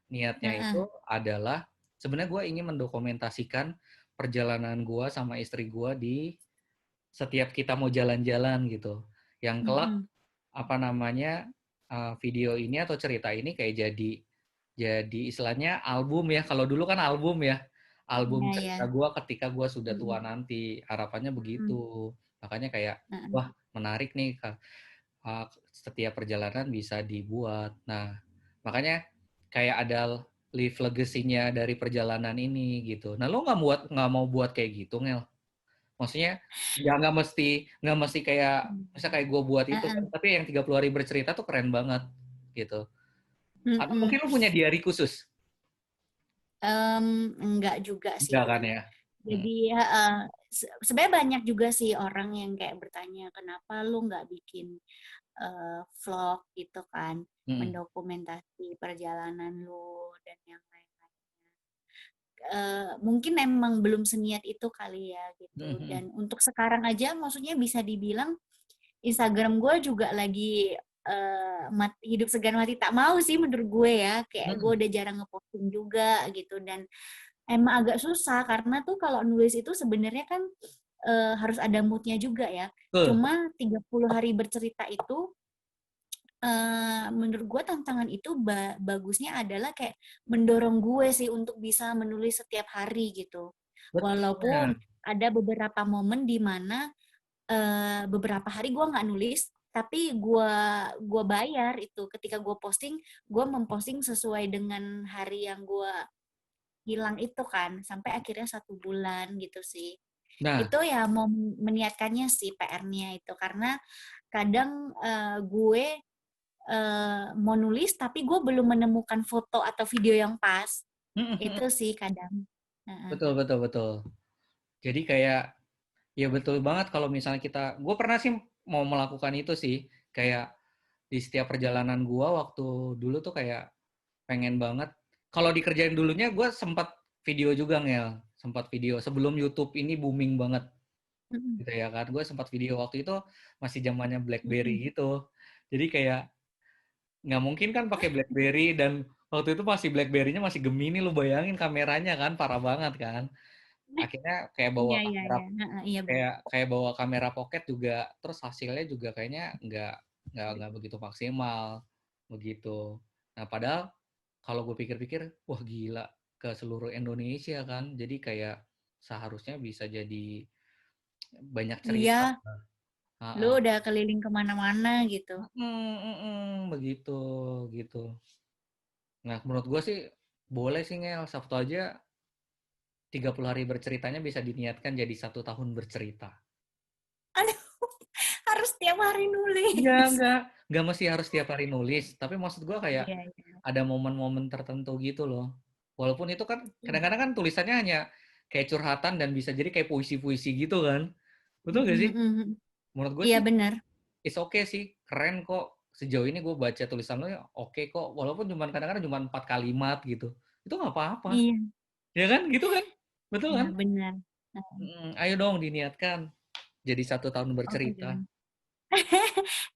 Niatnya itu Heeh. adalah sebenarnya gue ingin mendokumentasikan perjalanan gue sama istri gue di setiap kita mau jalan-jalan gitu. Yang kelak Mm-mm. apa namanya video ini atau cerita ini kayak jadi istilahnya album ya. Kalau dulu kan album ya, album Iya, ya. cerita gue ketika gue sudah tua Mm-mm. nanti. Harapannya Mm-mm. begitu. Makanya kayak Heeh. wah menarik nih setiap perjalanan bisa dibuat. Nah makanya kayak ada live legacy-nya dari perjalanan ini gitu. Nah lo nggak mau buat kayak gitu, Ngel? Maksudnya nggak mesti kayak misalnya kayak gue buat itu kan, Heeh. tapi yang 30 hari bercerita tuh keren banget gitu. Atau Mm-mm. mungkin lu punya diary khusus? Enggak juga sih, Enggak kan Don. ya? Hmm. Jadi sebenarnya banyak juga sih orang yang kayak bertanya kenapa lu nggak bikin vlog gitu kan, Hmm. mendokumentasi perjalanan lu dan yang lain-lain. Mungkin emang belum seniat itu kali ya Hmm. gitu. Hmm. Dan untuk sekarang aja, maksudnya bisa dibilang Instagram gue juga lagi hidup segan mati tak mau sih menurut gue ya. Kayak gue Hmm. udah jarang ngeposting juga gitu dan emang agak susah karena tuh kalau nulis itu sebenarnya kan harus ada moodnya juga ya. Betul. Cuma 30 hari bercerita itu menurut gue tantangan itu bagusnya adalah kayak mendorong gue sih untuk bisa menulis setiap hari gitu. Betul Walaupun ya. ada beberapa momen di mana beberapa hari gue nggak nulis, tapi gue bayar itu ketika gue posting, gue memposting sesuai dengan hari yang gue hilang itu kan, sampai akhirnya 1 bulan gitu sih. Nah, Itu ya mau meniatkannya sih PR-nya itu, karena kadang gue mau nulis tapi gue belum menemukan foto atau video yang pas. Itu sih kadang. Heeh. betul betul betul. Jadi kayak ya betul banget kalau misalnya gue pernah sih mau melakukan itu sih, kayak di setiap perjalanan gue waktu dulu tuh kayak pengen banget. Kalau dikerjain dulunya gue sempat video juga Ngel, sempat video sebelum YouTube ini booming banget Mm-mm. gitu ya kan. Gue sempat video waktu itu masih zamannya Mm-mm. BlackBerry gitu. Jadi kayak nggak mungkin kan pakai BlackBerry dan waktu itu masih BlackBerry-nya masih Gemini, lu bayangin kameranya kan parah banget kan. Akhirnya kayak bawa Iya, iya, kamera iya. Heeh, iya benar. kayak kayak bawa kamera pocket juga, terus hasilnya juga kayaknya nggak begitu maksimal begitu. Nah padahal kalau gue pikir-pikir, wah gila, ke seluruh Indonesia kan, jadi kayak seharusnya bisa jadi banyak cerita. Iya, lu Ah, udah keliling kemana-mana gitu. begitu gitu. Nah menurut gue sih boleh sih Ngel, Sabtu aja 30 hari berceritanya bisa diniatkan jadi 1 tahun bercerita. Aduh, harus tiap hari Iya, nulis. nggak mesti harus tiap hari nulis, tapi maksud gua kayak Iya, iya. ada momen-momen tertentu gitu loh. Walaupun itu kan Iya. kadang-kadang kan tulisannya hanya kayak curhatan dan bisa jadi kayak puisi-puisi gitu kan. Betul gak sih? Mm-mm. Menurut gue Iya sih benar. it's okay sih, keren kok. Sejauh ini gue baca tulisan lo ya oke kok, walaupun kadang-kadang cuma 4 kalimat gitu. Itu nggak apa-apa, Iya, ya kan? Gitu kan? Betul iya kan? benar. Nah, Ayo dong diniatkan jadi 1 tahun oke bercerita. dong.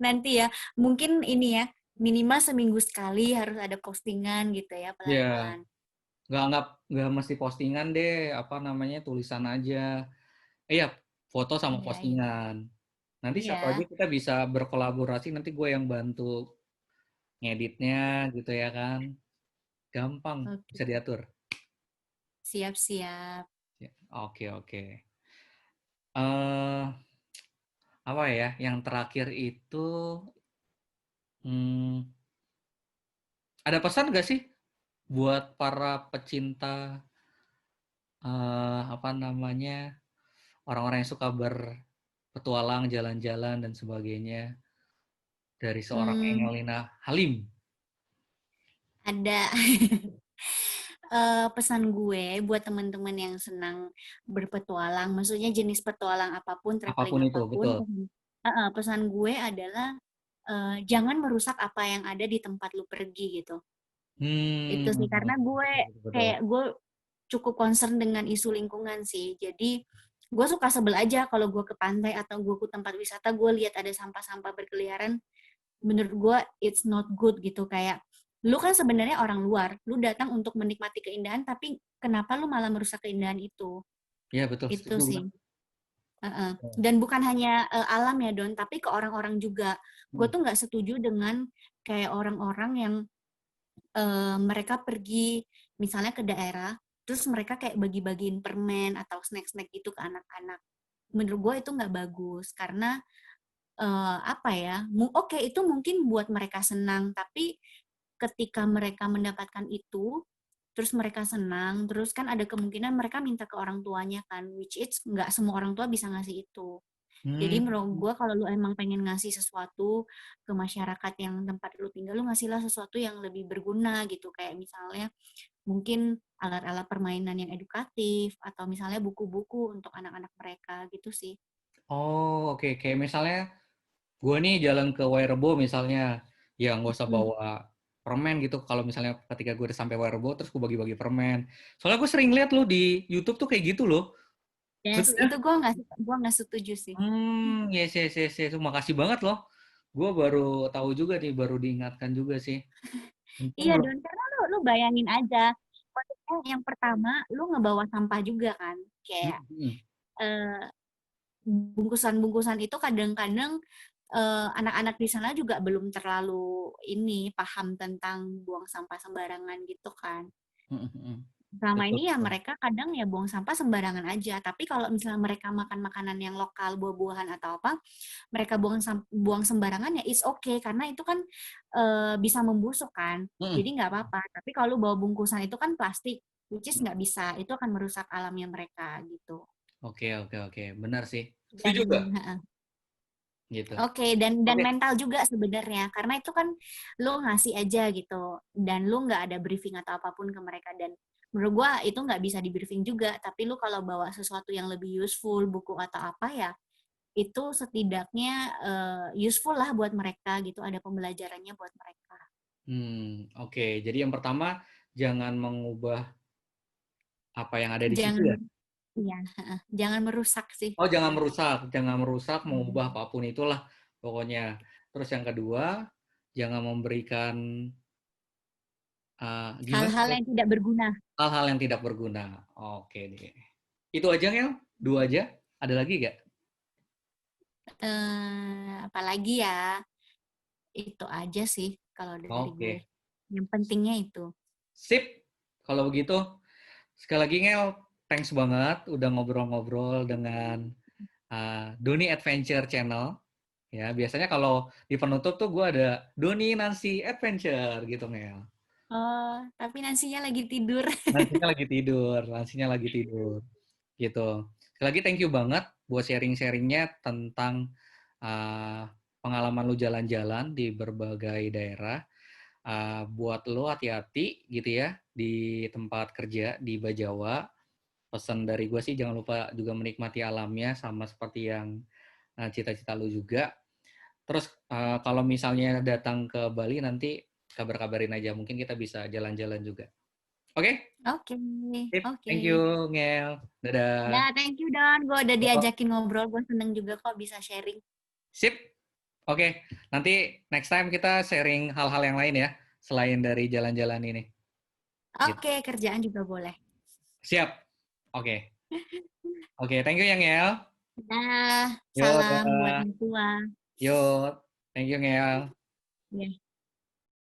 Nanti ya, mungkin ini ya, minimal seminggu sekali harus ada postingan gitu ya, Ya, pelan-pelan. nggak mesti postingan deh, apa namanya, tulisan aja. Iya, foto sama Iya, iya. postingan. Nanti satu aja Iya, kita bisa berkolaborasi, nanti gue yang bantu ngeditnya gitu ya kan. Gampang, oke. bisa diatur. Siap-siap. Ya, oke, oke. eh Apa ya, yang terakhir itu, hmm, ada pesan gak sih buat para pecinta, apa namanya, orang-orang yang suka berpetualang, jalan-jalan, dan sebagainya, dari seorang Hmm, Engelina Halim? ada pesan gue buat teman-teman yang senang berpetualang, maksudnya jenis petualang apapun, Apapun traveling itu, apapun, betul. pesan gue adalah jangan merusak apa yang ada di tempat lu pergi gitu. Itu sih karena gue Betul, betul, betul. kayak gue cukup concern dengan isu lingkungan sih. Jadi gue suka sebel aja kalau gue ke pantai atau gue ke tempat wisata gue lihat ada sampah-sampah berkeliaran. Menurut gue it's not good gitu, kayak lu kan sebenarnya orang luar, lu datang untuk menikmati keindahan tapi kenapa lu malah merusak keindahan Ya, betul, itu setuju sih. banget. Dan bukan hanya alam ya Don, tapi ke orang-orang juga. Gue Hmm. tuh nggak setuju dengan kayak orang-orang yang mereka pergi misalnya ke daerah, terus mereka kayak bagi-bagiin permen atau snack-snack gitu ke anak-anak. Menurut gue itu nggak bagus karena apa ya? Oke, itu mungkin buat mereka senang, tapi ketika mereka mendapatkan itu, terus mereka senang, terus kan ada kemungkinan mereka minta ke orang tuanya kan, which is nggak semua orang tua bisa ngasih itu. Jadi Hmm. menurut gue kalau lu emang pengen ngasih sesuatu ke masyarakat yang tempat lu tinggal, lu ngasihlah sesuatu yang lebih berguna gitu. Kayak misalnya mungkin alat-alat permainan yang edukatif atau misalnya buku-buku untuk anak-anak mereka gitu sih. Oh, oke. Kayak misalnya gue nih jalan ke Wairebo misalnya, ya nggak usah Hmm. bawa permen gitu. Kalau misalnya ketika gue udah sampai Wairebo, terus gue bagi-bagi permen. Soalnya gue sering lihat lo di YouTube tuh kayak gitu loh. Yes, Betul ya? itu gue nggak setuju sih. Yes, yes, yes, yes. Makasih banget loh. Gue baru tahu juga nih, baru diingatkan juga sih. Untung Iya belum. Don, karena lu bayangin aja, maksudnya yang pertama lu ngebawa sampah juga kan, kayak Hmm. eh, bungkusan-bungkusan itu kadang-kadang anak-anak di sana juga belum terlalu ini paham tentang buang sampah sembarangan gitu kan. Hmm, hmm, hmm. Selama Betul, ini ya betul. mereka kadang ya buang sampah sembarangan aja. Tapi kalau misalnya mereka makan makanan yang lokal, buah-buahan atau apa, mereka buang sembarangan ya it's okay karena itu kan bisa membusuk kan. Hmm. Jadi nggak apa-apa. Tapi kalau bawa bungkusan itu kan plastik, which is nggak bisa. Itu akan merusak alamnya mereka gitu. Oke, oke, oke. Benar sih. Dan Setuju gak? Gitu. oke, dan Oke. mental juga sebenarnya karena itu kan lu ngasih aja gitu dan lu nggak ada briefing atau apapun ke mereka dan menurut gua itu nggak bisa di briefing juga tapi lu kalau bawa sesuatu yang lebih useful buku atau apa ya itu setidaknya useful lah buat mereka gitu ada pembelajarannya buat mereka. Oke. Jadi yang pertama, jangan mengubah apa yang ada di situ Jangan ya. ya, jangan merusak sih. Oh, jangan merusak, mengubah apapun itulah pokoknya. Terus yang kedua, jangan memberikan gimana Hal-hal ya? yang tidak berguna. Hal-hal yang tidak berguna. Oke deh. Itu aja ya? Dua aja? Ada lagi nggak? Apalagi ya itu aja sih kalau dari gue. Oke. Yang pentingnya itu. Sip. Kalau begitu, sekali lagi Ngel, thanks banget udah ngobrol-ngobrol dengan Doni Adventure Channel. Ya, biasanya kalau di penutup tuh gue ada Doni Nancy Adventure gitu, Ngel. Oh, tapi Nansinya lagi tidur. Nansinya lagi tidur, gitu. Sekali lagi thank you banget buat sharing-sharingnya tentang uh, pengalaman lu jalan-jalan di berbagai daerah. Buat lu hati-hati gitu ya di tempat kerja di Bajawa. Pesan dari gue sih jangan lupa juga menikmati alamnya sama seperti yang cita-cita lu juga. Terus kalau misalnya datang ke Bali nanti kabar-kabarin aja, mungkin kita bisa jalan-jalan juga. Oke? Oke, Sip. oke. Thank you, Ngel. Ya, Dadah. thank you Don. Gue udah Yo. diajakin ngobrol. Gue seneng juga kok bisa sharing. Sip. Oke. Nanti next time kita sharing hal-hal yang lain ya, selain dari jalan-jalan ini. Gitu. Oke, kerjaan juga boleh. Siap. Oke. Oke, thank you ya, Ngel. Dah, Yo, salam buat dadah. Tua. Yo. Thank you, Ngel. Ya.